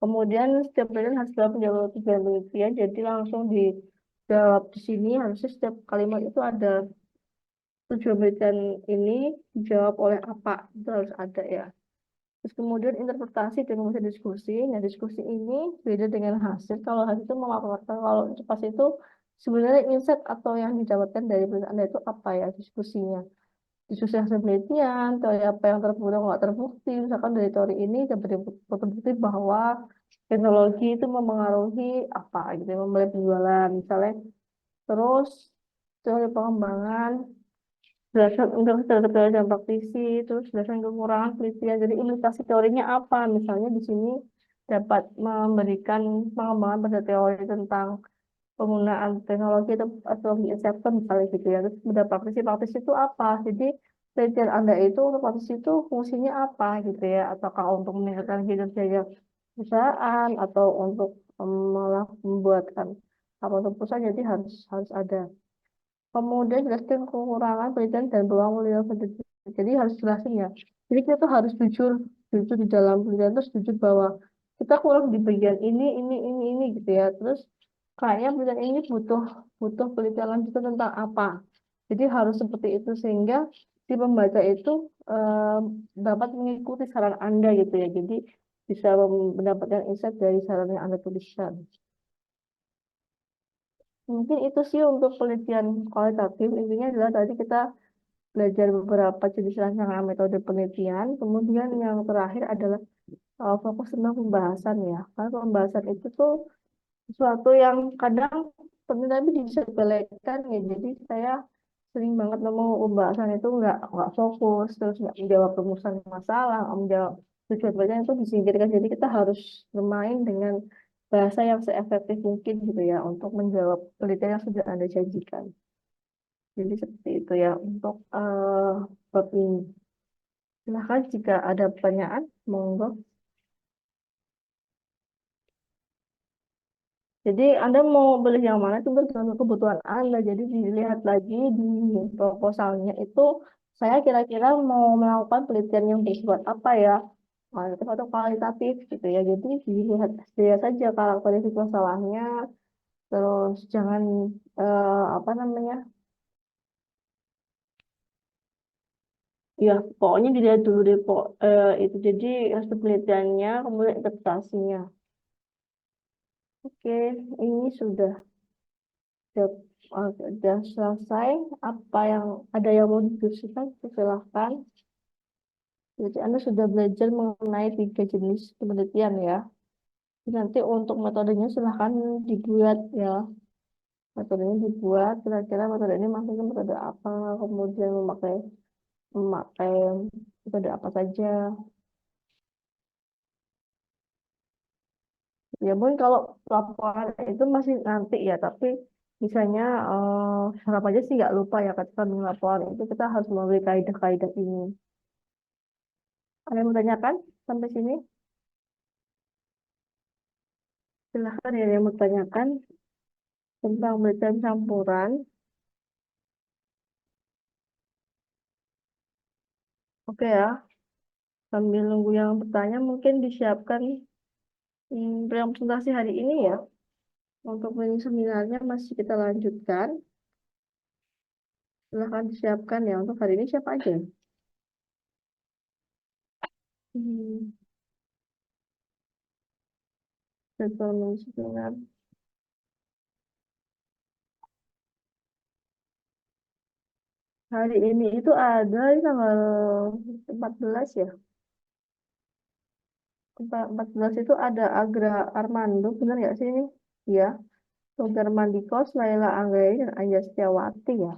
Kemudian setiap penelitian harus dapat menjawab tujuan penelitian. Jadi langsung dijawab di sini harusnya setiap kalimat itu ada tujuan penelitian ini dijawab oleh apa itu harus ada ya. Terus kemudian interpretasi dan kemudian diskusi. Nah, diskusi ini beda dengan hasil. Kalau hasil itu melaporkan, kalau interpretasi itu sebenarnya insight atau yang didapatkan dari penelitian Anda itu apa ya diskusinya. Diskusi hasil penelitian, teori apa yang terbukti atau nggak terbukti. Misalkan dari teori ini dapat terbukti bahwa teknologi itu memengaruhi apa gitu, ya, membeli penjualan misalnya. Terus teori pengembangan, berdasarkan universitas terhadap teori dan praktisi, terus berdasarkan kekurangan penelitian. Jadi implikasi teorinya apa? Misalnya di sini dapat memberikan pengembangan pada teori tentang penggunaan teknologi atau inception misalnya gitu ya. Terus pada praktisi, praktisi itu apa? Jadi penelitian Anda itu untuk praktisi itu fungsinya apa gitu ya? Apakah untuk meningkatkan kinerja perusahaan atau untuk malah membuatkan apa untuk perusahaan? Jadi harus ada. Kemudian jelaskan kekurangan penelitian dan peluang mulia penelitian. Jadi harus jelasin ya. Jadi kita tuh harus jujur di dalam penelitian terus jujur bahwa kita kurang di bagian ini gitu ya. Terus kayaknya penelitian ini butuh butuh penelitian lanjutan tentang apa. Jadi harus seperti itu sehingga si pembaca itu eh, dapat mengikuti saran Anda gitu ya. Jadi bisa mendapatkan insight dari saran yang Anda tuliskan. Mungkin itu sih untuk penelitian kualitatif. Intinya adalah tadi kita belajar beberapa jenis rancangan metode penelitian. Kemudian yang terakhir adalah fokus tentang pembahasan ya. Karena pembahasan itu tuh sesuatu yang kadang penting tapi disepelekan ya. Jadi saya sering banget nemu pembahasan itu nggak fokus, terus nggak menjawab rumusan masalah, nggak menjawab tujuan bacaan itu disingkirkan. Jadi kita harus bermain dengan bahasa yang seefektif mungkin gitu ya untuk menjawab penelitian yang sudah Anda janjikan. Jadi seperti itu ya untuk bab ini. Silahkan jika ada pertanyaan, monggo. Jadi Anda mau beli yang mana itu tergantung kebutuhan Anda. Jadi dilihat lagi di proposalnya itu saya kira-kira mau melakukan penelitian yang bersifat apa ya, kualitatif atau kualitatif gitu ya. Jadi dilihat saja karakteristik masalahnya, terus jangan apa namanya, ya pokoknya dilihat dulu deh itu. Jadi hasil penelitiannya kemudian interpretasinya. Oke, ini sudah sudah selesai. Apa yang ada yang mau didiskusikan, silahkan. Jadi Anda sudah belajar mengenai 3 jenis penelitian ya. Jadi nanti untuk metodenya silahkan dibuat ya. Metodenya dibuat, kira-kira metode ini maksudnya metode apa, kemudian memakai memakai metode apa saja. Ya mungkin kalau laporan itu masih nanti ya, tapi misalnya harap aja sih nggak lupa ya ketika laporan itu kita harus melalui kaidah-kaidah ini. Ada yang mau tanyakan sampai sini? Silahkan ya yang mau tanyakan tentang penelitian campuran. Oke ya, sambil nunggu yang bertanya mungkin disiapkan yang presentasi hari ini ya. Untuk mini seminarnya masih kita lanjutkan. Silahkan disiapkan ya untuk hari ini siapa aja? Hmm, jadwal mini seminar. Hari ini itu ada di tanggal 14 ya. 14 itu ada Agra Armando, benar nggak sih ini? Iya. Dr. Mandikos, Laila Anggraini, dan Anja Setiawati ya.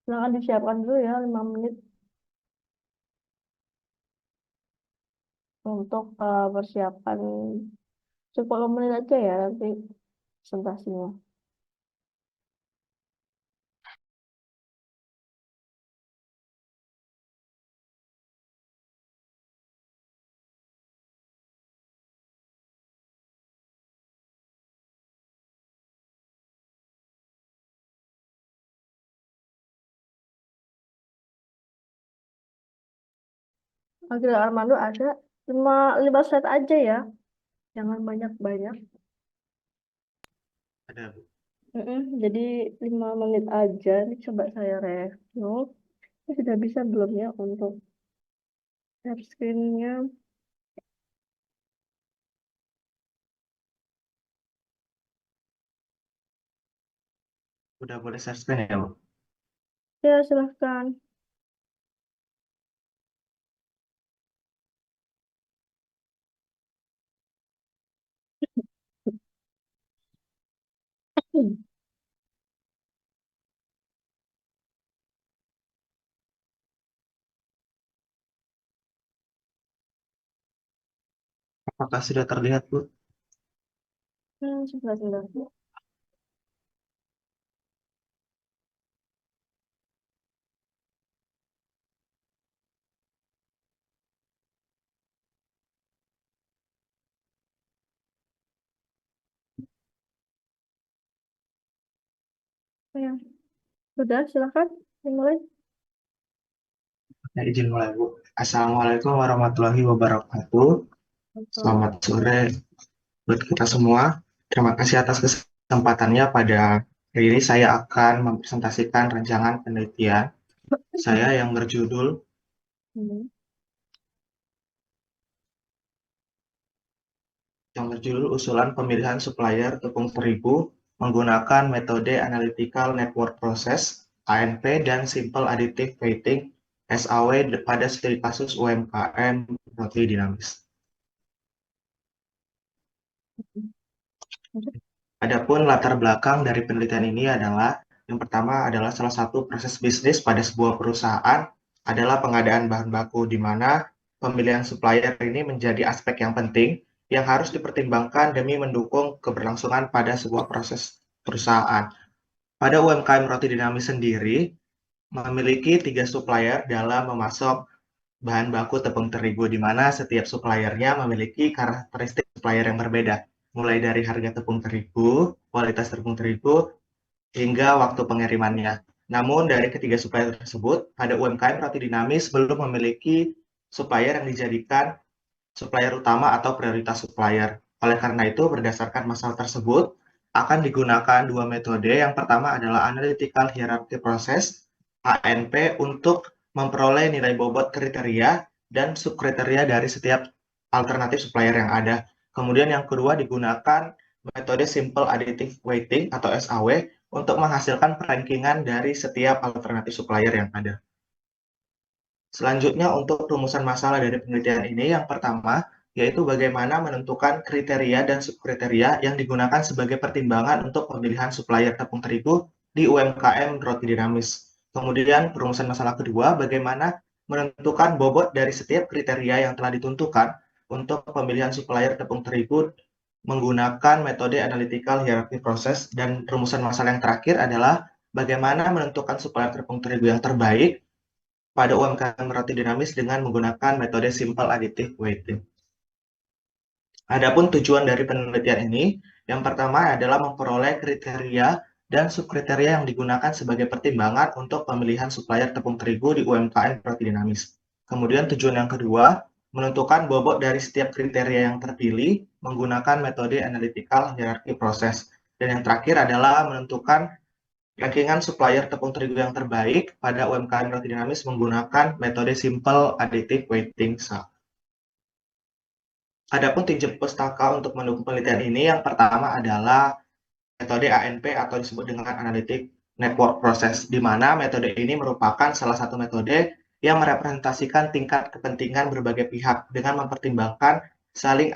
Silahkan disiapkan dulu ya 5 menit untuk persiapan. Cukup 5 menit aja ya nanti presentasinya. Agra Armando ada 5 slide aja ya. Jangan banyak-banyak. Ada, Bu. Jadi 5 menit aja. Ini coba saya review. Ini sudah bisa belum ya untuk share screen-nya? Udah boleh share screen ya, Bu? Ya, silahkan. Apakah sudah terlihat, Bu? Sebelah sebelah. Ya, sudah, silahkan dimulai. Ya, izin mulai, Bu. Assalamualaikum warahmatullahi wabarakatuh. Betul. Selamat sore buat kita semua. Terima kasih atas kesempatannya pada hari ini. Saya akan mempresentasikan rancangan penelitian saya Hmm. yang berjudul Usulan Pemilihan Supplier Tepung Terigu menggunakan metode Analytical Network Process (ANP) dan Simple Additive Weighting (SAW) pada studi kasus UMKM roti dinamis. Adapun latar belakang dari penelitian ini adalah, yang pertama adalah salah satu proses bisnis pada sebuah perusahaan adalah pengadaan bahan baku, di mana pemilihan supplier ini menjadi aspek yang penting yang harus dipertimbangkan demi mendukung keberlangsungan pada sebuah proses perusahaan. Pada UMKM roti dinamis sendiri, memiliki 3 supplier dalam memasok bahan baku tepung terigu, di mana setiap suppliernya memiliki karakteristik supplier yang berbeda, mulai dari harga tepung terigu, kualitas tepung terigu, hingga waktu pengirimannya. Namun dari ketiga supplier tersebut, pada UMKM roti dinamis belum memiliki supplier yang dijadikan supplier utama atau prioritas supplier. Oleh karena itu, berdasarkan masalah tersebut, akan digunakan 2 metode. Yang pertama adalah Analytical Hierarchy Process (ANP) untuk memperoleh nilai bobot kriteria dan subkriteria dari setiap alternatif supplier yang ada. Kemudian yang kedua digunakan metode Simple Additive Weighting atau SAW untuk menghasilkan rankingan dari setiap alternatif supplier yang ada. Selanjutnya, untuk rumusan masalah dari penelitian ini, yang pertama yaitu bagaimana menentukan kriteria dan subkriteria yang digunakan sebagai pertimbangan untuk pemilihan supplier tepung terigu di UMKM roti dinamis. Kemudian perumusan masalah kedua, bagaimana menentukan bobot dari setiap kriteria yang telah ditentukan untuk pemilihan supplier tepung terigu menggunakan metode Analytical Hierarchy Process. Dan rumusan masalah yang terakhir adalah bagaimana menentukan supplier tepung terigu yang terbaik pada UMKM roti dinamis dengan menggunakan metode Simple Additive Weighting. Adapun tujuan dari penelitian ini, yang pertama adalah memperoleh kriteria dan subkriteria yang digunakan sebagai pertimbangan untuk pemilihan supplier tepung terigu di UMKM roti dinamis. Kemudian tujuan yang kedua, menentukan bobot dari setiap kriteria yang terpilih menggunakan metode Analytical Hierarchy Process. Dan yang terakhir adalah menentukan rankingan supplier tepung terigu yang terbaik pada UMKM roti dinamis menggunakan metode Simple Additive Weighting (SAW). Adapun tinjau pustaka untuk mendukung penelitian ini, yang pertama adalah metode ANP atau disebut dengan Analytic Network Process, di mana metode ini merupakan salah satu metode yang merepresentasikan tingkat kepentingan berbagai pihak dengan mempertimbangkan saling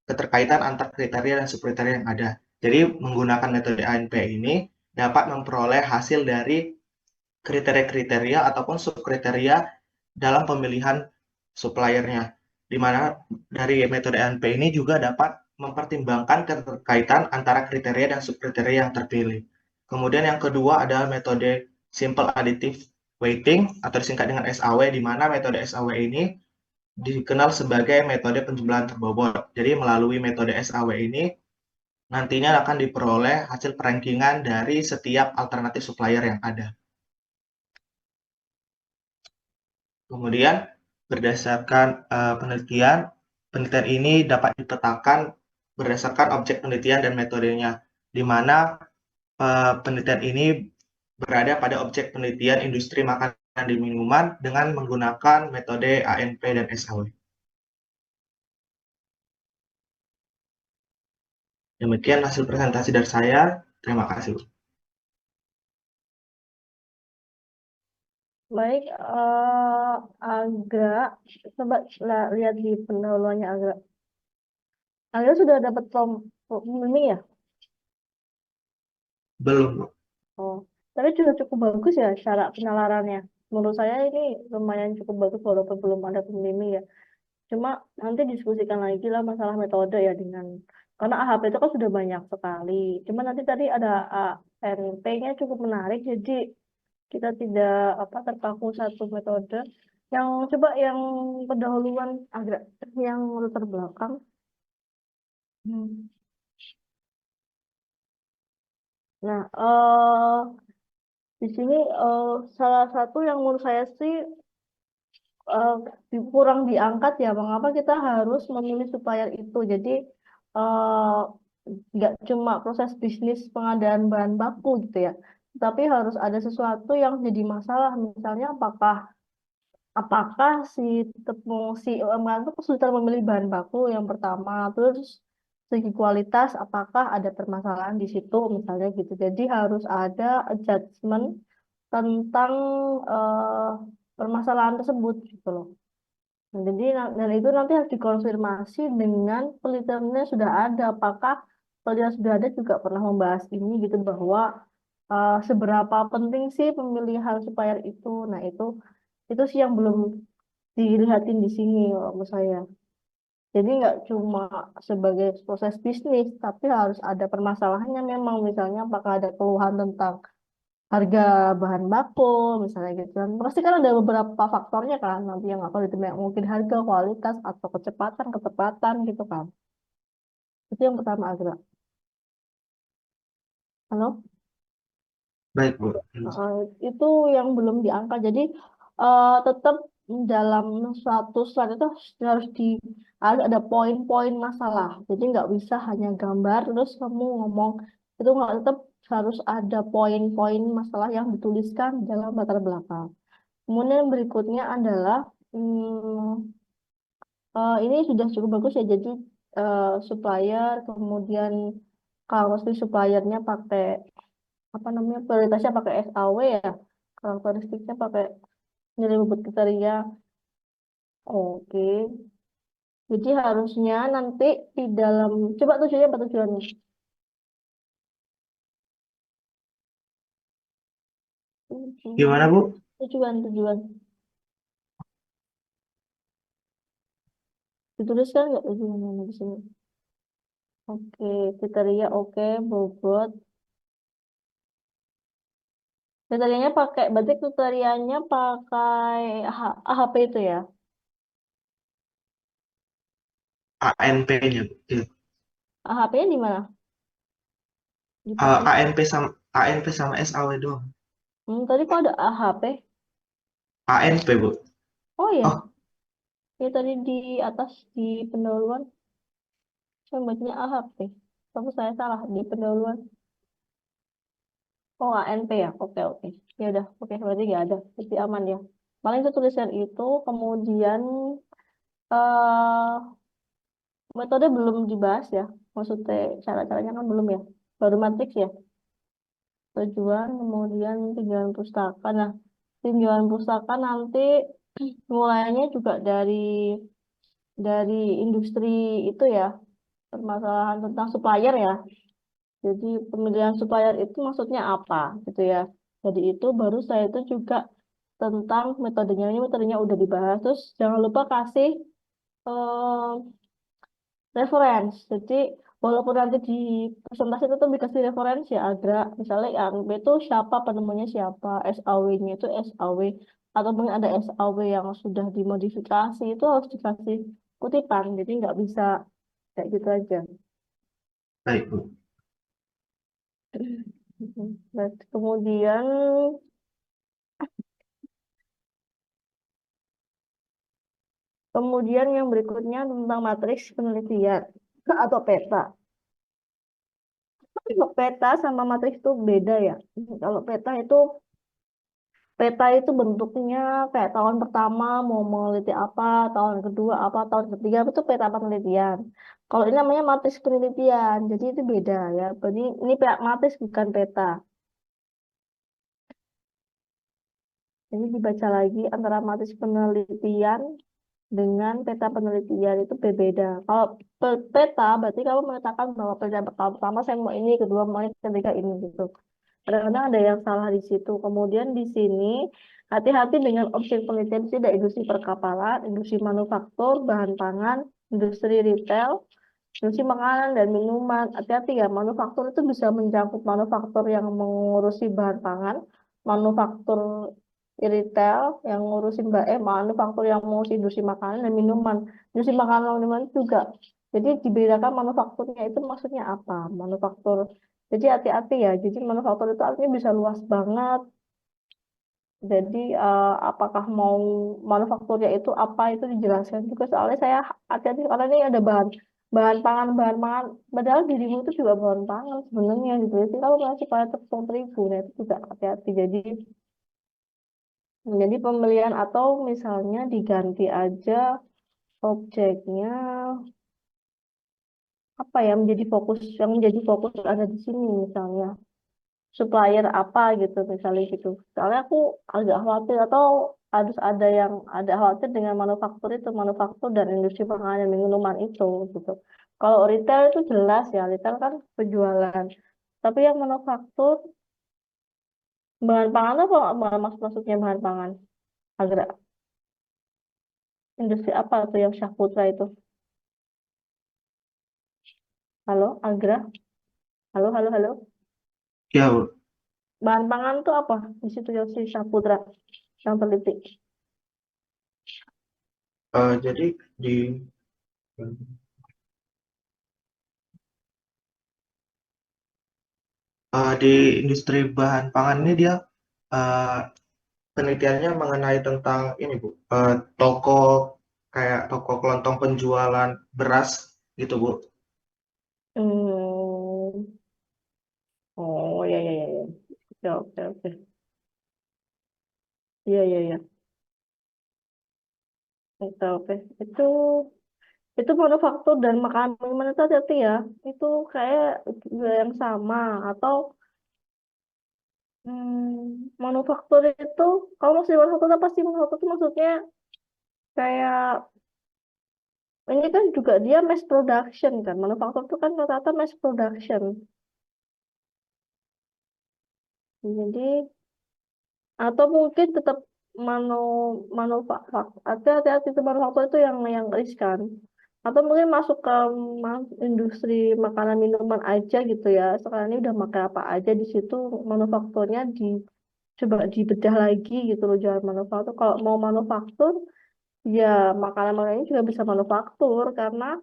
keterkaitan antar kriteria dan subkriteria yang ada. Jadi menggunakan metode ANP ini dapat memperoleh hasil dari kriteria-kriteria ataupun subkriteria dalam pemilihan suppliernya, di mana dari metode ANP ini juga dapat mempertimbangkan keterkaitan antara kriteria dan subkriteria yang terpilih. Kemudian yang kedua adalah metode Simple Additive Weighting atau disingkat dengan SAW, di mana metode SAW ini dikenal sebagai metode penjumlahan terbobot. Jadi melalui metode SAW ini nantinya akan diperoleh hasil perankingan dari setiap alternatif supplier yang ada. Kemudian berdasarkan penelitian ini dapat dipetakan berdasarkan objek penelitian dan metodenya, di mana penelitian ini berada pada objek penelitian industri makanan dan minuman dengan menggunakan metode ANP dan SAW. Demikian hasil presentasi dari saya. Terima kasih. Baik, agak coba lihat di pendahuluannya agak. Agak sudah dapat pembimbing ya? Belum, Bu. Oh, tapi sudah cukup bagus ya cara penalarannya. Menurut saya ini lumayan cukup bagus walaupun belum ada pembimbing ya. Cuma nanti diskusikan lagi lah masalah metode ya dengan karena AHP itu kan sudah banyak sekali. Cuma nanti tadi ada ANP-nya cukup menarik, jadi kita tidak apa terpaku satu metode. Yang coba yang pendahuluan agak yang latar belakang. Hmm. Nah, di sini salah satu yang menurut saya sih eh, kurang diangkat ya, mengapa kita harus memilih supplier itu. Jadi eh, nggak cuma proses bisnis pengadaan bahan baku gitu ya, tapi harus ada sesuatu yang jadi masalah. Misalnya apakah si UMKM itu kesulitan memilih bahan baku yang pertama, terus segi kualitas apakah ada permasalahan di situ misalnya gitu. Jadi harus ada adjustment tentang eh, permasalahan tersebut gitu loh. Nah, jadi dan itu nanti harus dikonfirmasi dengan penelitiannya sudah ada. Apakah penelitian sudah ada juga pernah membahas ini gitu bahwa seberapa penting sih pemilihan supplier itu. Nah, itu sih yang belum dilihatin di sini kalau menurut saya. Jadi nggak cuma sebagai proses bisnis, tapi harus ada permasalahannya memang. Misalnya apakah ada keluhan tentang harga bahan baku, misalnya gitu kan. Pasti kan ada beberapa faktornya kan, nanti yang akan ditilai mungkin harga, kualitas, atau kecepatan, ketepatan gitu kan. Itu yang pertama Azra. Halo? Baik, Bu. Eh, itu yang belum diangkat. Jadi tetap dalam suatu slide itu harus harus ada poin-poin masalah. Jadi nggak bisa hanya gambar terus kamu ngomong itu nggak, tetap harus ada poin-poin masalah yang dituliskan dalam latar belakang. Kemudian yang berikutnya adalah ini sudah cukup bagus ya. Jadi supplier, kemudian kalau si suppliernya pakai apa namanya prioritasnya pakai SAW ya, karakteristiknya pakai nilai bobot kriteria. Oke, jadi harusnya nanti di dalam coba tujuannya apa tujuannya? Gimana, Tujuan, Bu? tujuan dituliskan nggak tujuannya di sini? Oke, kriteria oke, bobot. Kriterianya pakai, berarti kriterianya pakai AHP itu ya? ANP-nya, Bu. Iya. AHP-nya di mana? Dipakai. ANP sama SAW doang. Tadi kok ada AHP? ANP, Bu. Oh ya, Oh, ya tadi di atas di pendahuluan saya bacanya AHP. Tapi saya salah di pendahuluan. Oh, ANP ya. Oke, oke. Ya udah, oke berarti nggak ada. Berarti aman ya. Paling itu tulisan itu, kemudian eh metode belum dibahas ya. Maksudnya cara-caranya kan belum ya. Baru matriks ya. Tujuan, kemudian tinjauan pustaka. Nah, tinjauan pustaka nanti mulainya juga dari industri itu ya, permasalahan tentang supplier ya. Jadi pemilihan supplier itu maksudnya apa gitu ya. Jadi itu baru saya itu juga tentang metodenya. Ini metodenya udah dibahas. Terus jangan lupa kasih eh, reference. Jadi walaupun nanti di presentasi itu tuh dikasih referensi ya, ada misalnya yang B itu siapa, penemunya siapa, SAW-nya itu SAW, atau mungkin ada SAW yang sudah dimodifikasi, itu harus dikasih kutipan. Jadi nggak bisa kayak gitu aja. baik, Bu. Nah, kemudian yang berikutnya tentang matriks penelitian atau peta. Kalau peta sama matriks itu beda ya. Kalau peta itu bentuknya kayak tahun pertama mau meneliti apa, tahun kedua apa, tahun ketiga itu peta penelitian. Kalau ini namanya matriks penelitian, jadi itu beda ya. Berarti ini matriks bukan peta. Jadi dibaca lagi antara matriks penelitian dengan peta penelitian itu berbeda. Kalau peta berarti kamu menetapkan bahwa peta pertama saya mau ini, kedua mau ini, ketiga ini gitu. Kadang-kadang ada yang salah di situ. Kemudian di sini hati-hati dengan objek penelitian tidak industri perkapalan, industri manufaktur, bahan pangan, industri retail, industri makanan dan minuman. Hati-hati ya, manufaktur itu bisa mencakup manufaktur yang mengurusi bahan pangan, manufaktur retail yang ngurusin manufaktur yang mengurusi industri makanan dan minuman. Industri makanan dan minuman juga. Jadi dibedakan manufakturnya itu maksudnya apa? Manufaktur. Jadi hati-hati ya. Jadi manufaktur itu artinya bisa luas banget. Jadi apakah mau manufakturnya itu apa itu dijelaskan juga, soalnya saya hati-hati karena ini ada bahan pangan, padahal dirimu itu juga bahan pangan sebenarnya gitu. Jadi kalau masih pada tepung terigu, nah itu juga hati-hati. Jadi pembelian atau misalnya diganti aja objeknya apa ya, menjadi fokus ada di sini misalnya supplier apa gitu misalnya gitu. Soalnya aku agak khawatir atau harus ada khawatir dengan manufaktur dan industri makanan dan minuman itu gitu. Kalau retail itu jelas ya, retail kan penjualan. Tapi yang manufaktur bahan pangan apa maksudnya bahan pangan? Agak industri apa tuh yang Syahputra itu? Halo, Agra? Halo, halo, halo. Ya, Bu. Bahan pangan tuh apa? Di situ yang si Syahputra yang teliti. Jadi di di industri bahan pangan ini dia eh, penelitiannya mengenai tentang ini Bu, toko kayak toko kelontong penjualan beras gitu Bu. Hmm. Oh, ya, ya, ya, ya. Oke, oke, oke. Iya, iya, iya. Oke, oke. Itu manufaktur dan makanan minuman itu hati-hati ya. Itu kayak juga yang sama atau manufaktur itu, kalau maksudnya manufaktur apa sih? Manufaktur itu maksudnya kayak ini kan juga dia mass production kan. Manufaktur itu kan rata-rata mass production. Jadi atau mungkin tetap manu manufaktur, hati-hati itu manufaktur itu yang riskan, atau mungkin masuk ke industri makanan minuman aja gitu ya, sekarang ini udah pakai apa aja di situ, manufakturnya coba dibedah lagi gitu loh, jual manufaktur. Kalau mau manufaktur ya makanan-makanan ini juga bisa manufaktur karena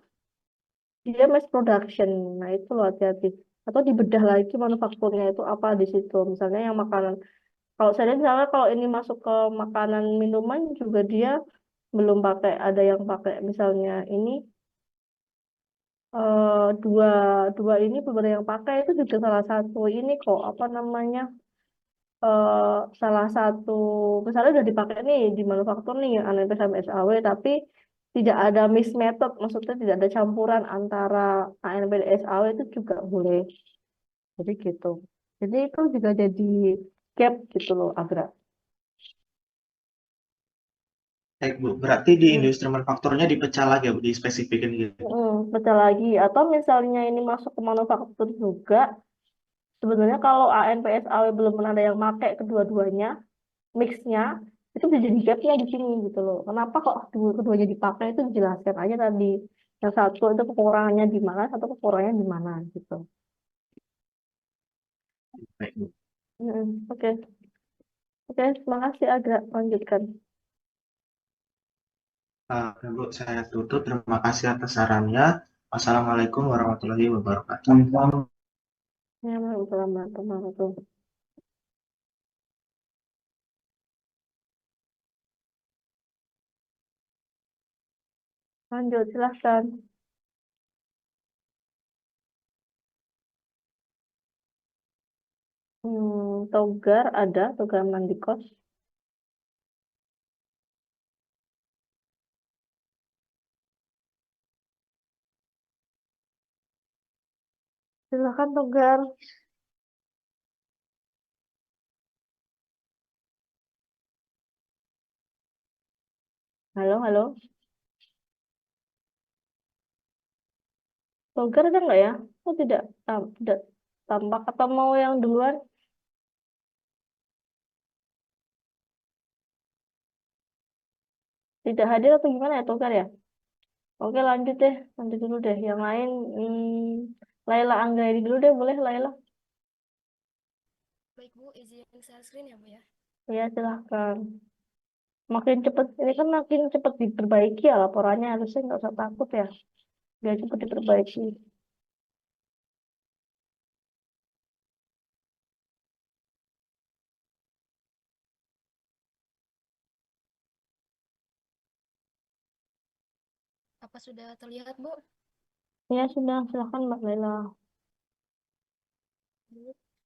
dia mass production. Nah itu loh hati-hati, atau dibedah lagi manufakturnya itu apa di situ, misalnya yang makanan. Kalau saya lihat misalnya kalau ini masuk ke makanan minuman juga dia belum pakai, ada yang pakai misalnya ini dua dua ini beberapa yang pakai itu juga salah satu ini kok apa namanya, eh, salah satu misalnya udah dipakai nih di manufaktur nih yang ANP sama SAW, tapi tidak ada mix method, maksudnya tidak ada campuran antara ANP dan SAW itu juga boleh, jadi gitu. Jadi itu juga jadi gap gitu loh Agra. Baik Bu, berarti di industri manufakturnya dipecah lagi ya Bu, dispesifikin gitu. Pecah lagi atau misalnya ini masuk ke manufaktur juga, sebenarnya kalau ANPSAW belum pernah ada yang pakai kedua-duanya, mixnya itu bisa jadi gapnya di sini gitu loh. Kenapa kok keduanya dipakai itu dijelaskan aja tadi, yang satu itu kekurangannya di mana, satu kekurangannya di mana gitu. Baik Bu. Oke, oke, terima kasih, agak lanjutkan. Bu, saya tutup. Terima kasih atas sarannya. Wassalamualaikum warahmatullahi wabarakatuh. Ya, warahmatullahi. Lanjut, silahkan. Togar ada, Togar Mandikos. Silahkan Togar. Halo, halo. Togar ada nggak ya? Oh tidak, tidak tampak, atau mau yang duluan? Tidak hadir atau gimana ya Togar ya? Oke lanjut deh, lanjut dulu deh. Yang lain, Laila Anggraini dulu deh, boleh Laila? Baik Bu, izin share screen ya Bu ya. Ya silahkan. Makin cepet, ini kan makin cepet diperbaiki ya laporannya, harusnya nggak usah takut ya. Biar cepet diperbaiki. Apa sudah terlihat, Bu? Ya sudah, silakan Mbak Laila.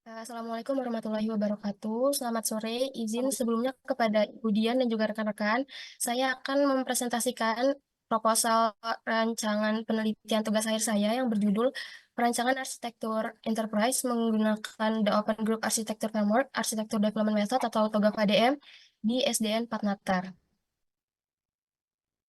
Assalamualaikum warahmatullahi wabarakatuh. Selamat sore. Izin sebelumnya kepada Ibu Dian dan juga rekan-rekan, saya akan mempresentasikan proposal rancangan penelitian tugas akhir saya yang berjudul Perancangan Arsitektur Enterprise menggunakan The Open Group Architecture Framework, Architecture Development Method atau TOGAF ADM di SDN 4 Natar.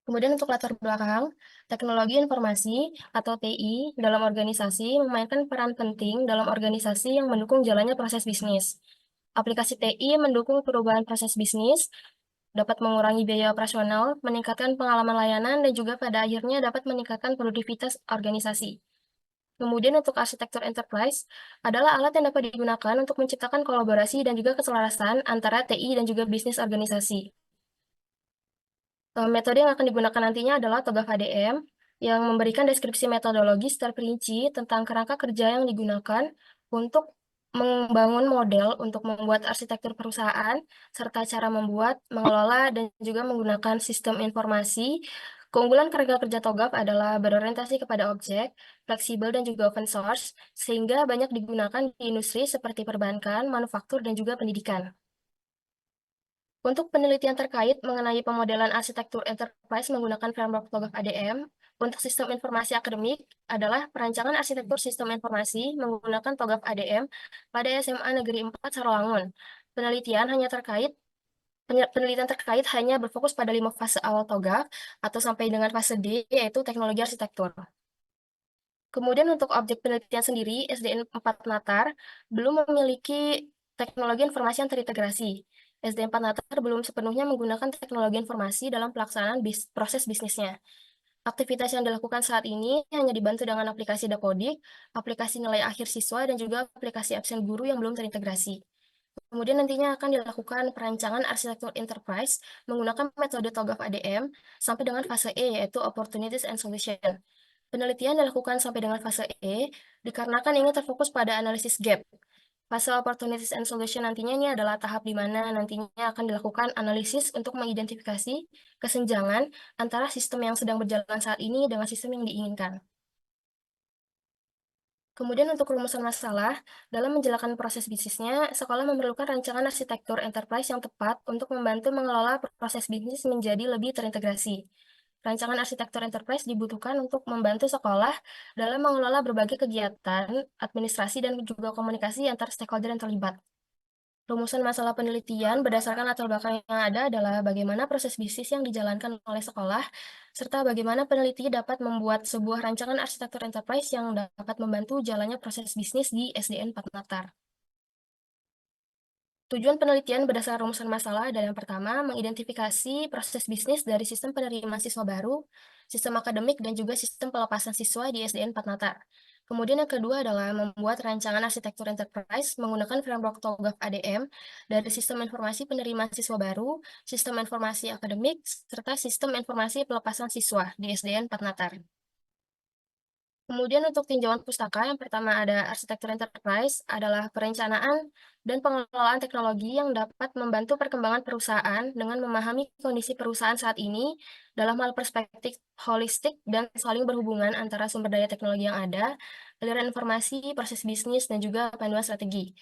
Kemudian untuk latar belakang, teknologi informasi atau TI dalam organisasi memainkan peran penting dalam organisasi yang mendukung jalannya proses bisnis. Aplikasi TI mendukung perubahan proses bisnis, dapat mengurangi biaya operasional, meningkatkan pengalaman layanan, dan juga pada akhirnya dapat meningkatkan produktivitas organisasi. Kemudian untuk arsitektur enterprise adalah alat yang dapat digunakan untuk menciptakan kolaborasi dan juga keselarasan antara TI dan juga bisnis organisasi. Metode yang akan digunakan nantinya adalah TOGAF ADM yang memberikan deskripsi metodologis terperinci tentang kerangka kerja yang digunakan untuk membangun model untuk membuat arsitektur perusahaan, serta cara membuat, mengelola, dan juga menggunakan sistem informasi. Keunggulan kerangka kerja TOGAF adalah berorientasi kepada objek, fleksibel, dan juga open source, sehingga banyak digunakan di industri seperti perbankan, manufaktur, dan juga pendidikan. Untuk penelitian terkait mengenai pemodelan arsitektur enterprise menggunakan framework TOGAF ADM, untuk sistem informasi akademik adalah perancangan arsitektur sistem informasi menggunakan TOGAF ADM pada SMA Negeri 4 Sarolangun. Penelitian terkait hanya berfokus pada 5 fase awal TOGAF atau sampai dengan fase D, yaitu teknologi arsitektur. Kemudian untuk objek penelitian sendiri, SDN 4 Natar belum memiliki teknologi informasi yang terintegrasi. SDN 4 Natar belum sepenuhnya menggunakan teknologi informasi dalam pelaksanaan proses bisnisnya. Aktivitas yang dilakukan saat ini hanya dibantu dengan aplikasi Dapodik, aplikasi nilai akhir siswa, dan juga aplikasi absen guru yang belum terintegrasi. Kemudian nantinya akan dilakukan perancangan arsitektur enterprise menggunakan metode TOGAF ADM sampai dengan fase E, yaitu Opportunities and Solution. Penelitian dilakukan sampai dengan fase E dikarenakan ingin terfokus pada analisis gap. Fase Opportunities and Solution nantinya ini adalah tahap di mana nantinya akan dilakukan analisis untuk mengidentifikasi kesenjangan antara sistem yang sedang berjalan saat ini dengan sistem yang diinginkan. Kemudian untuk rumusan masalah, dalam menjalankan proses bisnisnya, sekolah memerlukan rancangan arsitektur enterprise yang tepat untuk membantu mengelola proses bisnis menjadi lebih terintegrasi. Rancangan arsitektur enterprise dibutuhkan untuk membantu sekolah dalam mengelola berbagai kegiatan, administrasi, dan juga komunikasi antar stakeholder yang terlibat. Rumusan masalah penelitian berdasarkan latar belakang yang ada adalah bagaimana proses bisnis yang dijalankan oleh sekolah, serta bagaimana peneliti dapat membuat sebuah rancangan arsitektur enterprise yang dapat membantu jalannya proses bisnis di SDN 4 Natar. Tujuan penelitian berdasarkan rumusan masalah adalah yang pertama, mengidentifikasi proses bisnis dari sistem penerimaan siswa baru, sistem akademik, dan juga sistem pelepasan siswa di SDN 4 Natar. Kemudian yang kedua adalah membuat rancangan arsitektur enterprise menggunakan framework TOGAF ADM dari sistem informasi penerimaan siswa baru, sistem informasi akademik, serta sistem informasi pelepasan siswa di SDN 4 Natar. Kemudian untuk tinjauan pustaka, yang pertama ada arsitektur enterprise, adalah perencanaan dan pengelolaan teknologi yang dapat membantu perkembangan perusahaan dengan memahami kondisi perusahaan saat ini dalam hal perspektif holistik dan saling berhubungan antara sumber daya teknologi yang ada, aliran informasi, proses bisnis, dan juga panduan strategi.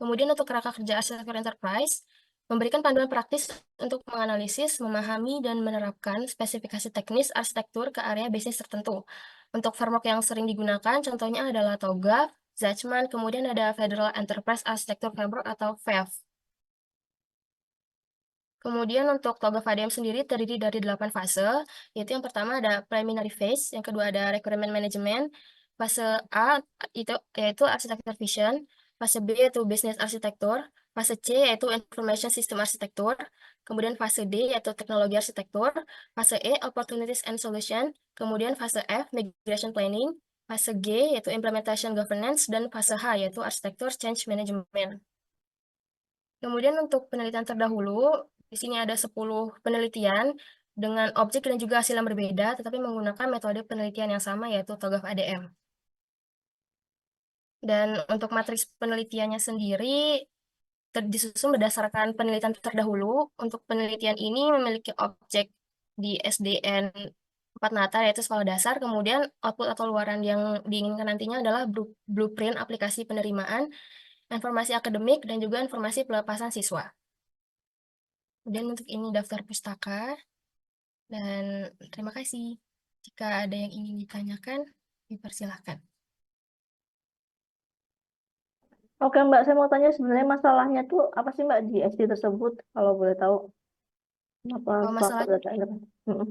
Kemudian untuk kerangka kerja arsitektur enterprise, memberikan panduan praktis untuk menganalisis, memahami, dan menerapkan spesifikasi teknis arsitektur ke area bisnis tertentu. Untuk framework yang sering digunakan, contohnya adalah TOGAF, Zachman, kemudian ada Federal Enterprise Architecture Framework atau FEAF. Kemudian untuk TOGAF ADM sendiri terdiri dari 8 fase, yaitu yang pertama ada preliminary phase, yang kedua ada requirement management, fase A yaitu architecture vision, fase B yaitu business architecture, fase C yaitu information system architecture, kemudian fase D yaitu teknologi arsitektur, fase E opportunities and solution, kemudian fase F migration planning, fase G yaitu implementation governance, dan fase H yaitu architecture change management. Kemudian untuk penelitian terdahulu, di sini ada 10 penelitian dengan objek dan juga hasil yang berbeda, tetapi menggunakan metode penelitian yang sama, yaitu TOGAF ADM. Dan untuk matriks penelitiannya sendiri, disusun berdasarkan penelitian terdahulu. Untuk penelitian ini memiliki objek di SDN 4 Natar, yaitu sekolah dasar. Kemudian output atau luaran yang diinginkan nantinya adalah blueprint aplikasi penerimaan, informasi akademik, dan juga informasi pelepasan siswa. Kemudian untuk ini daftar pustaka, dan terima kasih. Jika ada yang ingin ditanyakan, dipersilahkan. Oke Mbak, saya mau tanya sebenarnya masalahnya tuh apa sih Mbak di SD tersebut, kalau boleh tahu? Apa Kalau faktor masalah data internet? Mm-mm.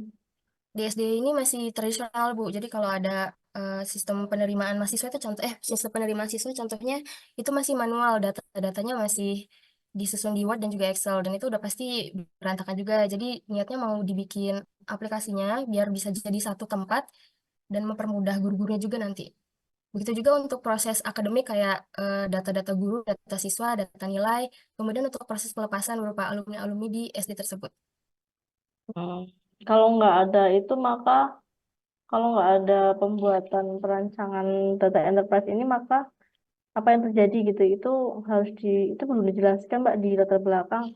di SD ini masih tradisional, Bu. Jadi kalau ada sistem penerimaan mahasiswa itu sistem penerimaan siswa contohnya itu masih manual, data-datanya masih disusun di Word dan juga Excel, dan itu udah pasti berantakan juga. Jadi niatnya mau dibikin aplikasinya biar bisa jadi satu tempat dan mempermudah guru-gurunya juga nanti. Begitu juga untuk proses akademik kayak data-data guru, data siswa, data nilai, kemudian untuk proses pelepasan berupa alumni-alumni di SD tersebut. Hmm. Kalau nggak ada itu maka kalau nggak ada pembuatan perancangan data enterprise ini maka apa yang terjadi gitu itu belum dijelaskan Mbak di latar belakang.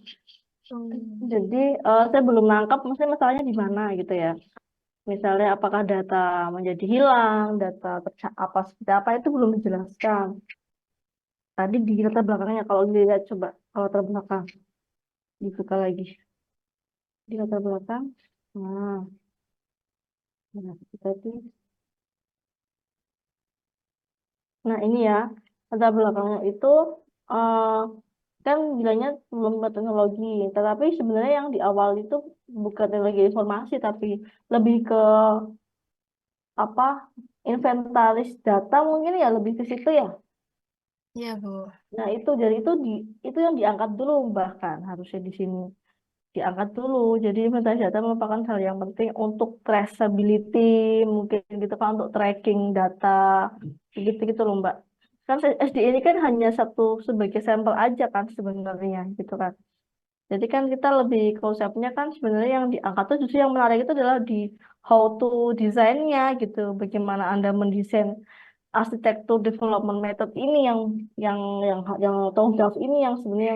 Jadi saya belum nangkap maksudnya masalahnya di mana gitu ya. Misalnya apakah data menjadi hilang, data apa seperti apa itu belum dijelaskan. Tadi di latar belakangnya kalau dilihat coba kalau latar belakang dibuka lagi di latar belakang. Nah, berarti nah ini ya latar belakangnya itu eh, kan bilangnya lomba teknologi, tetapi sebenarnya yang di awal itu bukan teknologi informasi tapi lebih ke apa inventaris data mungkin ya lebih ke situ ya. Iya, Bu. Nah itu jadi itu yang diangkat dulu bahkan harusnya di sini diangkat dulu. Jadi inventaris data merupakan hal yang penting untuk traceability mungkin gitu kan untuk tracking data gitu gitu loh Mbak. Kan SD ini kan hanya satu sebagai sampel aja kan sebenarnya gitu kan. Jadi kan kita lebih konsepnya kan sebenarnya yang diangkat tuh justru yang menarik itu adalah di how to desainnya gitu. Bagaimana Anda mendesain arsitektur development method ini yang yang tanggung jawab ini yang sebenarnya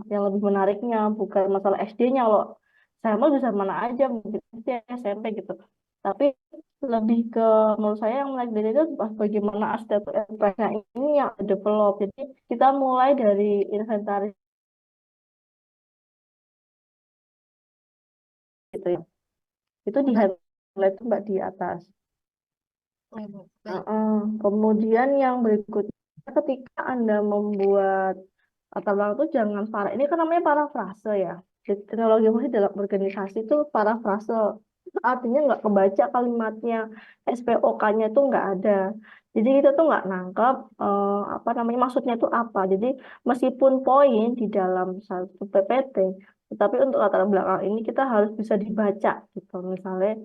yang lebih menariknya bukan masalah SD-nya loh. Saya mau bisa mana aja mungkin SD, SMP gitu. Tapi lebih ke menurut saya yang menarik dari itu bagaimana arsitektur enterprise ini yang develop. Jadi kita mulai dari inventaris gitu ya. Itu di Baik, highlight tuh, Mbak di atas. ya, Bu. Baik. Kemudian yang berikutnya ketika Anda membuat latar belakang itu jangan ini kan namanya parafrase ya. Jadi, teknologi informasi dalam organisasi itu parafrase. Artinya nggak kebaca kalimatnya, SPOK-nya itu nggak ada. Jadi kita tuh nggak nangkep apa namanya maksudnya itu apa. Jadi meskipun poin di dalam satu PPT, tetapi untuk latar belakang ini kita harus bisa dibaca gitu. Misalnya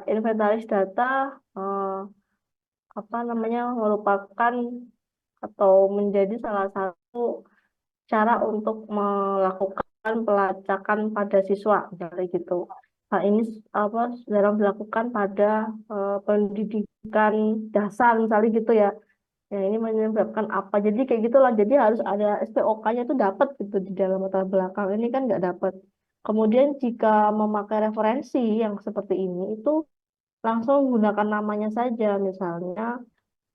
inventaris data eh, apa namanya merupakan atau menjadi salah satu cara untuk melakukan pelacakan pada siswa misalnya gitu. Hal ini apa dalam dilakukan pada pendidikan dasar misalnya gitu ya. Ya ini menyebabkan apa? Jadi kayak gitulah. Jadi harus ada SPOK-nya itu dapat gitu di dalam latar belakang. Ini kan nggak dapat. Kemudian jika memakai referensi yang seperti ini itu langsung gunakan namanya saja misalnya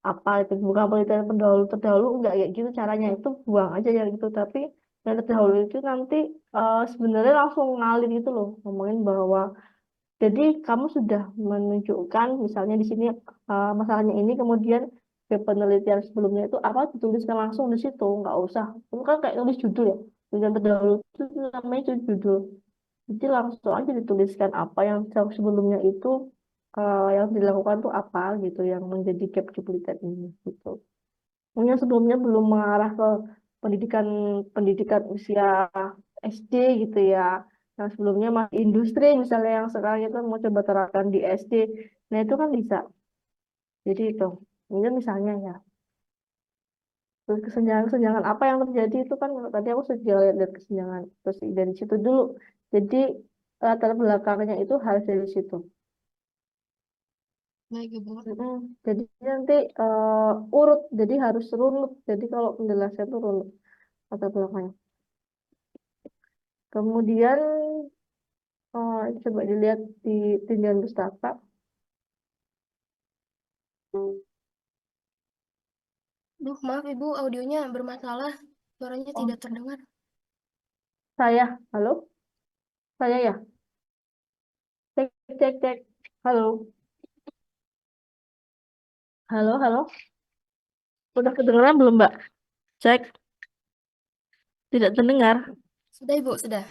apa itu bukan penelitian pendahulu terdahulu enggak kayak gitu caranya itu buang aja yang itu tapi yang terdahulu itu nanti sebenarnya langsung ngalir gitu loh ngomongin bahwa jadi kamu sudah menunjukkan misalnya di sini masalahnya ini kemudian ke penelitian sebelumnya itu apa dituliskan langsung di situ nggak usah itu kan kayak tulis judul ya penelitian terdahulu itu namanya itu judul jadi langsung aja dituliskan apa yang sebelumnya itu yang dilakukan tuh apa gitu yang menjadi gap duplikat ini gitu. Yang sebelumnya belum mengarah ke pendidikan pendidikan usia SD gitu ya. Yang sebelumnya masih industri misalnya yang sekarang itu mau coba terapkan di SD. Nah itu kan bisa. Jadi itu. Ini misalnya ya. Terus kesenjangan-kesenjangan apa yang terjadi itu kan tadi aku sudah lihat kesenjangan. Terus dari situ dulu. Jadi latar belakangnya itu harus dari situ. Baik, Ibu. Jadi nanti urut, jadi harus runut. Jadi kalau penjelasan itu runut latar belakangnya. Kemudian Coba dilihat di tinjauan pustaka. Duh, maaf Ibu, audionya bermasalah. Suaranya Oh, tidak terdengar. saya, halo, saya ya, cek, cek, cek, halo, halo, halo, udah kedengeran belum Mbak? Cek, tidak terdengar. Sudah Ibu, sudah.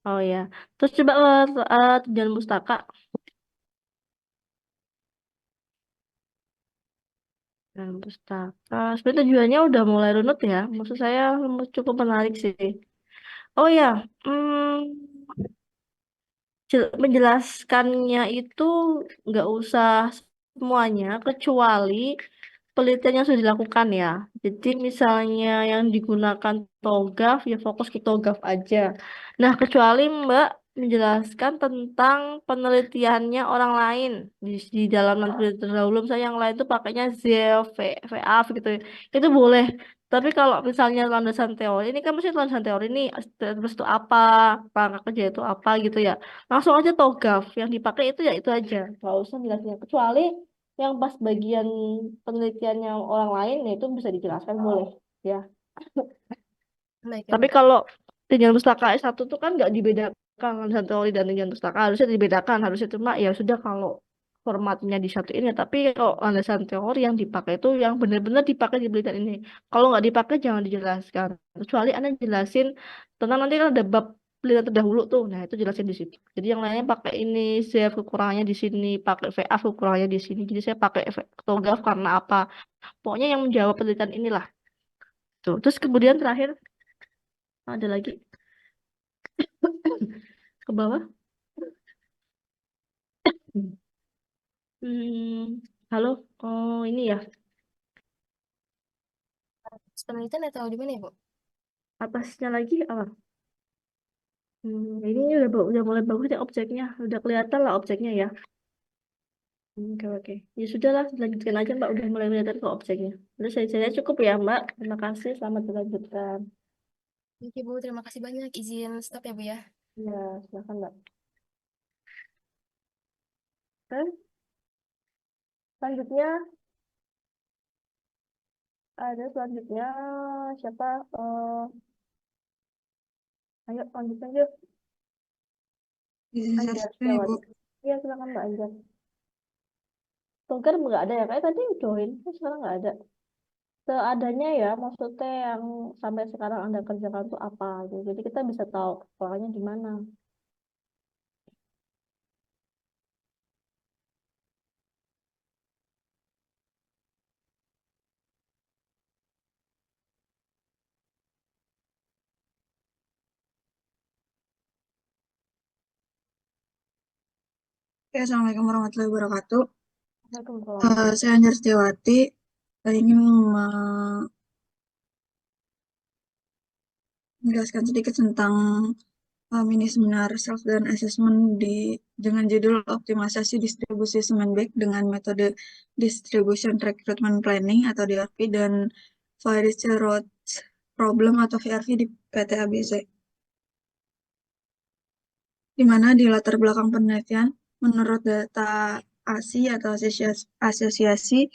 Oh ya, terus coba tinjauan pustaka. Tinjauan pustaka, sebenarnya tujuannya udah mulai runut ya. Maksud saya cukup menarik sih. Oh ya, menjelaskannya itu nggak usah semuanya kecuali penelitian yang sudah dilakukan ya. Jadi misalnya yang digunakan TOGAF ya fokus ke TOGAF aja. Nah, kecuali Mbak menjelaskan tentang penelitiannya orang lain di dalam nanti terdahulu misalnya yang lain tuh pakainya ZEV, VAF gitu. Itu boleh. Tapi kalau misalnya landasan teori, ini kan mesti landasan teori ini terus itu apa, perangkat kerja itu apa gitu ya. Langsung aja TOGAF yang dipakai itu ya itu aja. Nggak usah jelasin. Kecuali yang pas bagian penelitiannya orang lain ya itu bisa dijelaskan boleh ya. Baik Tapi Ibu. kalau tinjauan pustaka S1 tuh kan nggak dibedakan landasan teori dan tinjauan pustaka harusnya dibedakan harusnya cuma ya sudah kalau formatnya disatuin ya tapi kalau landasan teori yang dipakai itu yang benar-benar dipakai di penelitian ini. Kalau nggak dipakai jangan dijelaskan. Kecuali Anda jelasin tentang nanti kan ada bab penelitian terdahulu tuh. Nah, itu jelasin di situ. Jadi yang lainnya pakai ini, saya kekurangannya di sini, pakai VA kekurangannya di sini. Jadi saya pakai TOGAF karena apa? Pokoknya yang menjawab penelitian inilah. Tuh. Terus kemudian terakhir ada lagi ke bawah. Hmm, halo, oh ini ya Penelitian atau di mana Ibu? atasnya lagi apa? Ini udah mulai bagus ya objeknya, udah kelihatan lah objeknya ya. Oke oke, ya sudahlah lanjutkan aja Mbak, udah mulai kelihatan kok objeknya. Udah saya cukup ya Mbak, terima kasih, selamat dilanjutkan. Oke Bu, terima kasih banyak. Izin stop ya Bu ya. Ya silakan Mbak. Oke, selanjutnya ada selanjutnya siapa? Ayo lanjutkan yuk. Izin Anjar share screen, Ibu. Setiawati. Iya silakan Mbak Anjar. Togar nggak ada ya kayak tadi join, terus sekarang nggak ada. Seadanya ya, maksudnya yang sampai sekarang Anda kerjakan tuh apa gitu. Jadi kita bisa tahu kekurangannya di mana. Oke, Assalamualaikum warahmatullahi wabarakatuh. Waalaikumsalam. Saya Anjar Setiawati. Kali ini menjelaskan sedikit tentang mini seminar self dan assessment dengan judul optimalisasi distribusi semen baik dengan metode distribution recruitment planning atau DRP dan variety road problem atau VRV di PT ABC. Di mana di latar belakang penelitian, menurut data ASI atau Asosiasi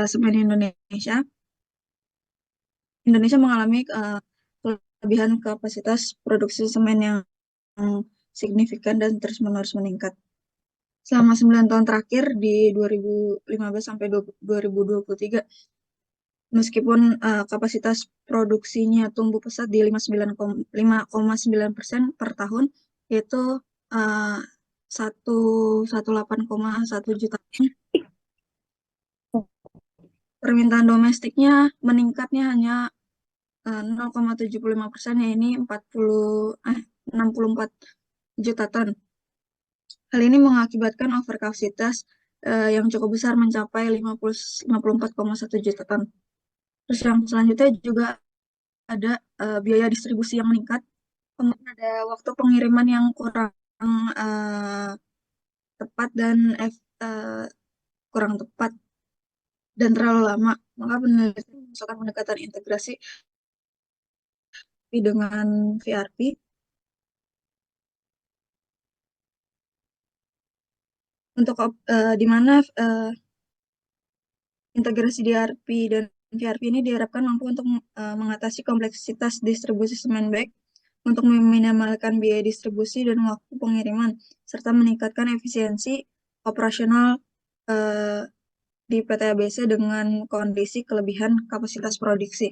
Semen Indonesia, Indonesia mengalami kelebihan kapasitas produksi semen yang signifikan dan terus-menerus meningkat. Selama 9 tahun terakhir di 2015 sampai 2023, meskipun kapasitas produksinya tumbuh pesat di 5,9% per tahun, yaitu uh, 118,1 juta ton. Permintaan domestiknya meningkatnya hanya 0,75%, yaitu 64 juta ton. Hal ini mengakibatkan overkapasitas yang cukup besar mencapai 54,1 juta ton. Terus yang selanjutnya juga ada biaya distribusi yang meningkat, kemudian ada waktu pengiriman yang kurang tepat dan kurang tepat dan terlalu lama. Maka penelitian memasukkan pendekatan integrasi dengan VRP untuk di mana integrasi DRP dan VRP ini diharapkan mampu untuk mengatasi kompleksitas distribusi semen bag untuk meminimalkan biaya distribusi dan waktu pengiriman, serta meningkatkan efisiensi operasional di PT ABC dengan kondisi kelebihan kapasitas produksi.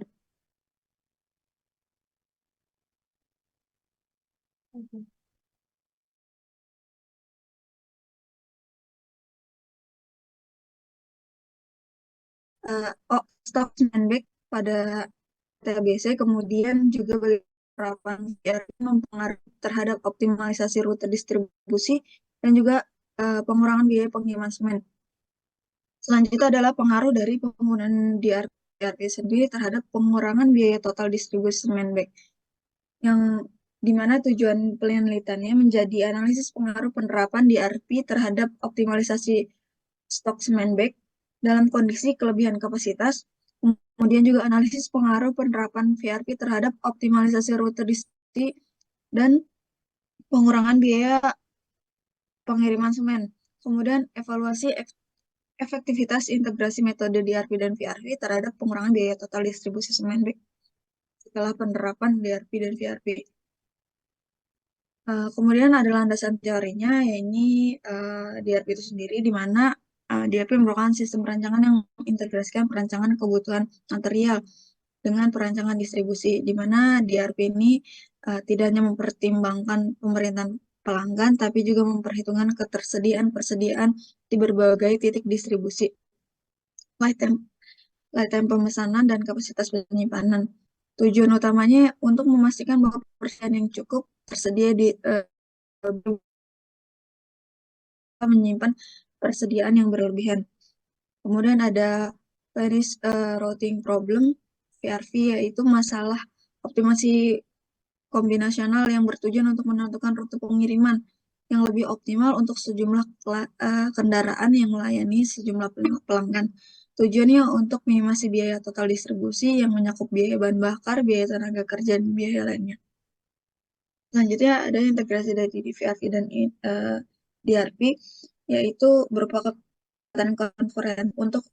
Stok semen bag pada PT ABC kemudian juga penerapan VRP mempengaruhi terhadap optimalisasi rute distribusi dan juga pengurangan biaya pengiriman semen. Selanjutnya adalah pengaruh dari penggunaan DRP sendiri terhadap pengurangan biaya total distribusi semen bag, yang dimana tujuan penelitiannya menjadi analisis pengaruh penerapan DRP terhadap optimalisasi stok semen bag dalam kondisi kelebihan kapasitas, kemudian juga analisis pengaruh penerapan VRP terhadap optimalisasi rute distribusi dan pengurangan biaya pengiriman semen. Kemudian evaluasi efektivitas integrasi metode DRP dan VRP terhadap pengurangan biaya total distribusi semen bag setelah penerapan DRP dan VRP. Kemudian ada landasan teorinya, yaitu DRP itu sendiri, di mana DRP merupakan sistem perancangan yang mengintegrasikan perancangan kebutuhan material dengan perancangan distribusi, di mana DRP ini tidak hanya mempertimbangkan pemerintahan pelanggan, tapi juga memperhitungkan persediaan di berbagai titik distribusi, lifetime pemesanan, dan kapasitas penyimpanan. Tujuan utamanya untuk memastikan bahwa persediaan yang cukup tersedia di menyimpan persediaan yang berlebihan. Kemudian ada various routing problem, VRV, yaitu masalah optimasi kombinasional yang bertujuan untuk menentukan rute pengiriman yang lebih optimal untuk sejumlah kendaraan yang melayani sejumlah pelanggan. Tujuannya untuk minimasi biaya total distribusi yang mencakup biaya bahan bakar, biaya tenaga kerja, dan biaya lainnya. Selanjutnya ada integrasi dari VRV dan DRP, yaitu berupa kekuatan konveren untuk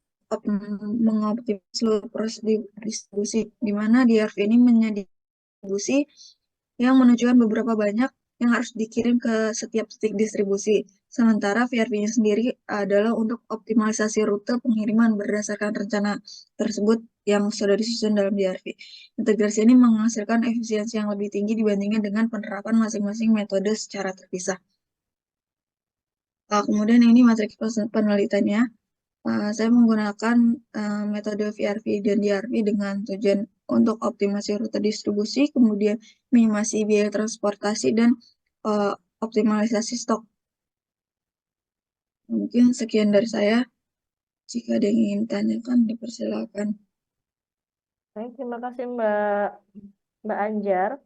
mengoptimalkan seluruh proses distribusi, di mana DRV ini menyediakan distribusi yang menunjukkan beberapa banyak yang harus dikirim ke setiap titik distribusi. Sementara VRV-nya sendiri adalah untuk optimalisasi rute pengiriman berdasarkan rencana tersebut yang sudah disusun dalam DRV. Integrasi ini menghasilkan efisiensi yang lebih tinggi dibandingkan dengan penerapan masing-masing metode secara terpisah. Kemudian ini matriks penelitiannya. Saya menggunakan metode VRV dan DRV dengan tujuan untuk optimasi rute distribusi, kemudian minimasi biaya transportasi, dan optimalisasi stok. Mungkin sekian dari saya. Jika ada yang ingin tanyakan, dipersilakan. Baik, terima kasih Mbak Anjar.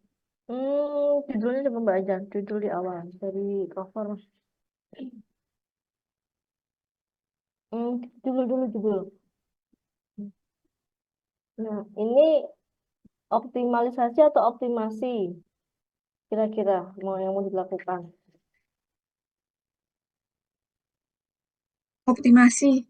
Judulnya coba Mbak Anjar, judul di awal dari cover. Judul. Nah, ini optimalisasi atau optimasi kira-kira yang mau dilakukan? Optimasi.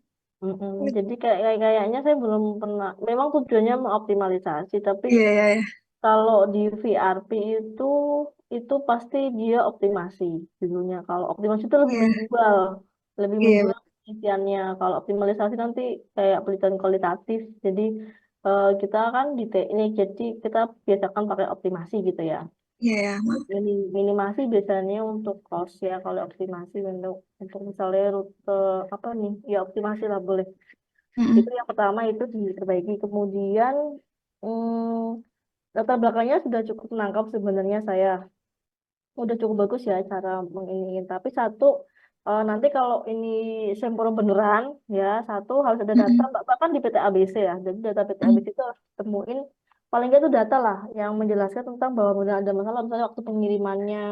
Jadi kayaknya saya belum pernah. Memang tujuannya mengoptimalisasi, tapi Iya. kalau di VRP itu pasti dia optimasi judulnya. Kalau optimasi itu lebih Iya. menjual, lebih Iya. menjual penelitiannya. Kalau optimalisasi nanti kayak penelitian kualitatif. Jadi kita kan di ini, jadi kita biasakan pakai optimasi gitu ya. Iya. Minimasi biasanya untuk cost ya, kalau optimasi untuk misalnya rute apa nih, ya optimasi lah boleh. Itu yang pertama, itu diperbaiki. Kemudian latar belakangnya sudah cukup menangkap sebenarnya, saya udah cukup bagus ya cara menginiin. Tapi satu, nanti kalau ini sempurna beneran ya, satu harus ada data, bahkan di PT ABC ya. Jadi data PT ABC itu harus temuin paling nggak itu data lah yang menjelaskan tentang bahwa benar ada masalah, misalnya waktu pengirimannya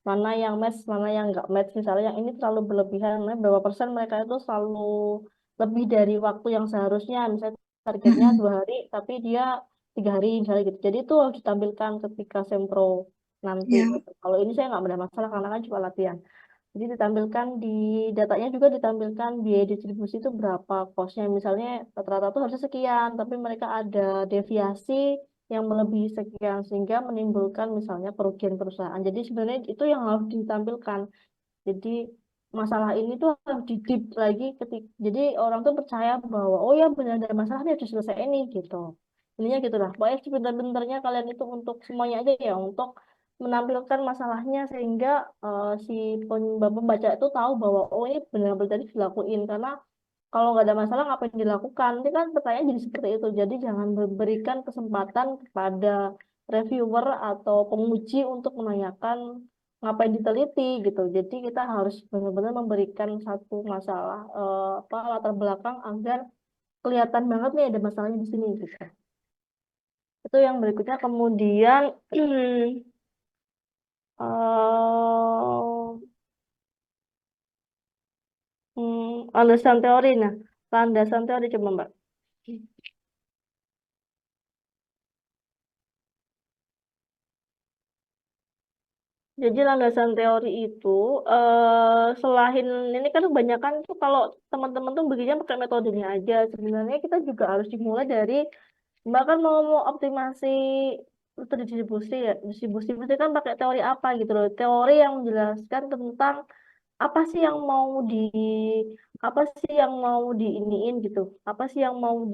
mana yang match, mana yang nggak match. Misalnya yang ini terlalu berlebihan, berapa persen mereka itu selalu lebih dari waktu yang seharusnya. Misalnya targetnya 2 hari, tapi dia 3 hari misalnya gitu. Jadi itu harus ditampilkan ketika sempro nanti. Iya. Gitu. Kalau ini saya nggak ada masalah karena kan cuma latihan. Jadi ditampilkan di datanya juga ditampilkan biaya distribusi itu berapa kosnya. Misalnya rata-rata itu harusnya sekian, tapi mereka ada deviasi yang melebihi sekian sehingga menimbulkan misalnya kerugian perusahaan. Jadi sebenarnya itu yang harus ditampilkan. Jadi masalah ini tuh harus didip lagi jadi orang tuh percaya bahwa oh ya benar ada masalah nih harus selesai ini gitu. Ininya gitu lah. Pokoknya sebentar-bentarnya kalian itu untuk semuanya aja ya untuk menampilkan masalahnya sehingga si pembaca itu tahu bahwa oh ini benar-benar tadi dilakuin karena kalau nggak ada masalah ngapain dilakukan? Ini kan pertanyaan jadi seperti itu. Jadi jangan berikan kesempatan kepada reviewer atau penguji untuk menanyakan ngapain diteliti gitu. Jadi kita harus benar-benar memberikan satu masalah apa latar belakang agar kelihatan banget nih ada masalahnya di sini gitu. Itu yang berikutnya. Kemudian landasan teori. Nah, landasan teori coba Mbak. Jadi landasan teori itu selain ini kan kebanyakan tuh kalau teman-teman tuh begini pakai metodenya aja. Sebenarnya kita juga harus dimulai dari Mbak kan mau optimasi rute distribusi ya. Distribusi mesti kan pakai teori apa gitu loh. Teori yang menjelaskan tentang apa sih yang mau apa sih yang mau diiniin gitu. Apa sih yang mau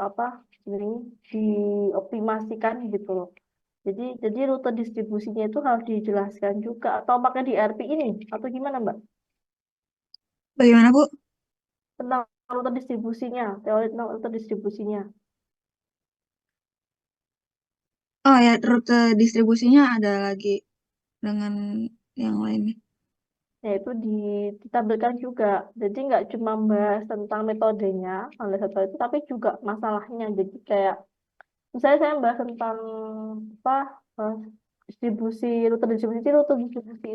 apa ini dioptimasikan gitu loh. Jadi rute distribusinya itu harus dijelaskan juga atau pakai di RP ini atau gimana Mbak? Bagaimana, Bu? Tentang rute distribusinya, teori tentang rute distribusinya. Oh ya, rute distribusinya ada lagi dengan yang lainnya. Yaitu ditampilkan juga. Jadi nggak cuma bahas tentang metodenya, oleh satu itu, tapi juga masalahnya. Jadi kayak misalnya saya bahas tentang apa eh, distribusi rute distribusi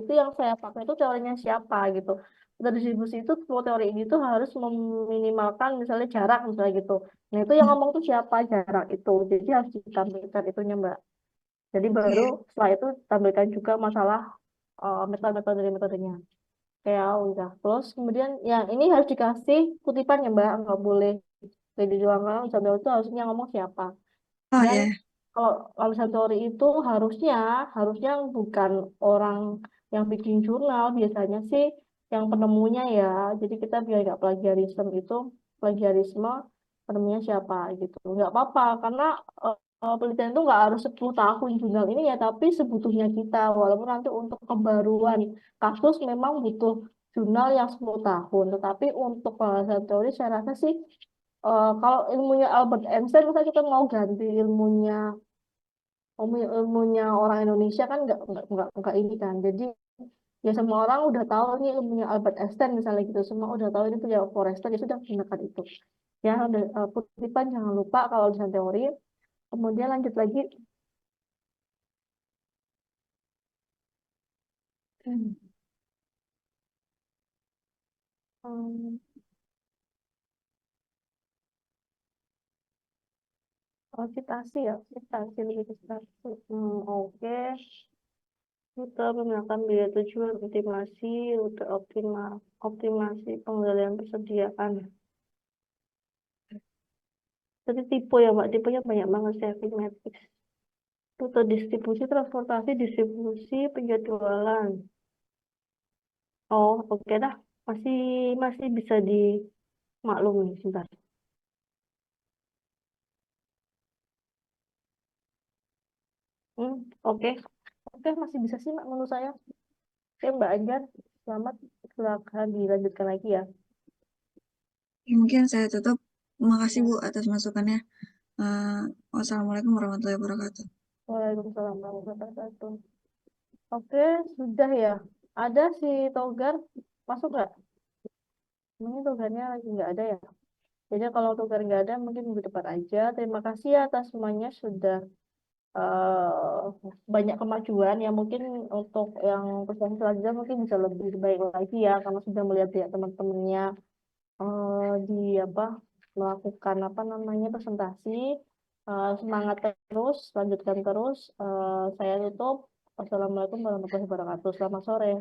itu yang saya pakai itu teorinya siapa gitu. Rute distribusi itu semua teori ini tuh harus meminimalkan misalnya jarak misalnya gitu. Nah itu yang Hmm, ngomong tuh siapa jarak itu. Jadi harus ditampilkan itunya Mbak. Jadi baru Oke. setelah itu tampilkan juga masalah metodenya. Kayak udah. Terus kemudian yang ini harus dikasih kutipan ya Mbak, nggak boleh jadi doang orang sambil itu harusnya ngomong siapa. Oh Dan ya. kalau lulusan teori itu harusnya harusnya bukan orang yang bikin jurnal biasanya sih yang penemunya ya. Jadi kita biar nggak plagiarisme penemunya siapa gitu. Nggak apa-apa karena penelitian itu nggak harus 10 tahun jurnal ini ya, tapi sebutuhnya kita. Walaupun nanti untuk pembaruan kasus memang butuh jurnal yang 10 tahun. Tetapi untuk penelitian teori saya rasa sih kalau ilmunya Albert Einstein, misalnya kita mau ganti ilmunya orang Indonesia kan nggak ini kan. Jadi ya semua orang udah tahu ini ilmunya Albert Einstein misalnya gitu. Semua udah tahu ini punya Forrester, ya sudah gunakan itu. Ya, ada kutipan jangan lupa kalau di teori. Kemudian lanjut lagi. Hmm. Hmm, citasi ya, citasi lebih ke citasi. Oke. Rute menggunakan biaya tujuan optimasi, rute optimasi pengendalian persediaan. Jadi tipe ya Mbak, tipenya banyak banget saving matrix. Rute distribusi, transportasi, distribusi, penjadwalan. Oh, oke dah. Masih masih bisa dimaklumi sebentar. Hmm, oke. Oke, masih bisa sih Mbak menurut saya. Oke, Mbak Anjar, selamat. Silakan dilanjutkan lagi ya. Ya, mungkin saya tutup. Terima kasih, Ya. Bu, atas masukannya. Wassalamualaikum warahmatullahi wabarakatuh. Waalaikumsalam warahmatullahi wabarakatuh. Oke, sudah ya. Ada si Togar masuk nggak? Ini Togarnya lagi nggak ada ya. Jadi kalau Togar nggak ada, mungkin minggu depan aja. Terima kasih ya atas semuanya sudah eh, banyak kemajuan. Ya mungkin untuk yang persoalan selanjutnya mungkin bisa lebih baik lagi ya, karena sudah melihat ya teman-temannya di apa melakukan apa namanya presentasi. Semangat terus, lanjutkan terus. Saya tutup. Assalamualaikum warahmatullahi wabarakatuh. Selamat sore.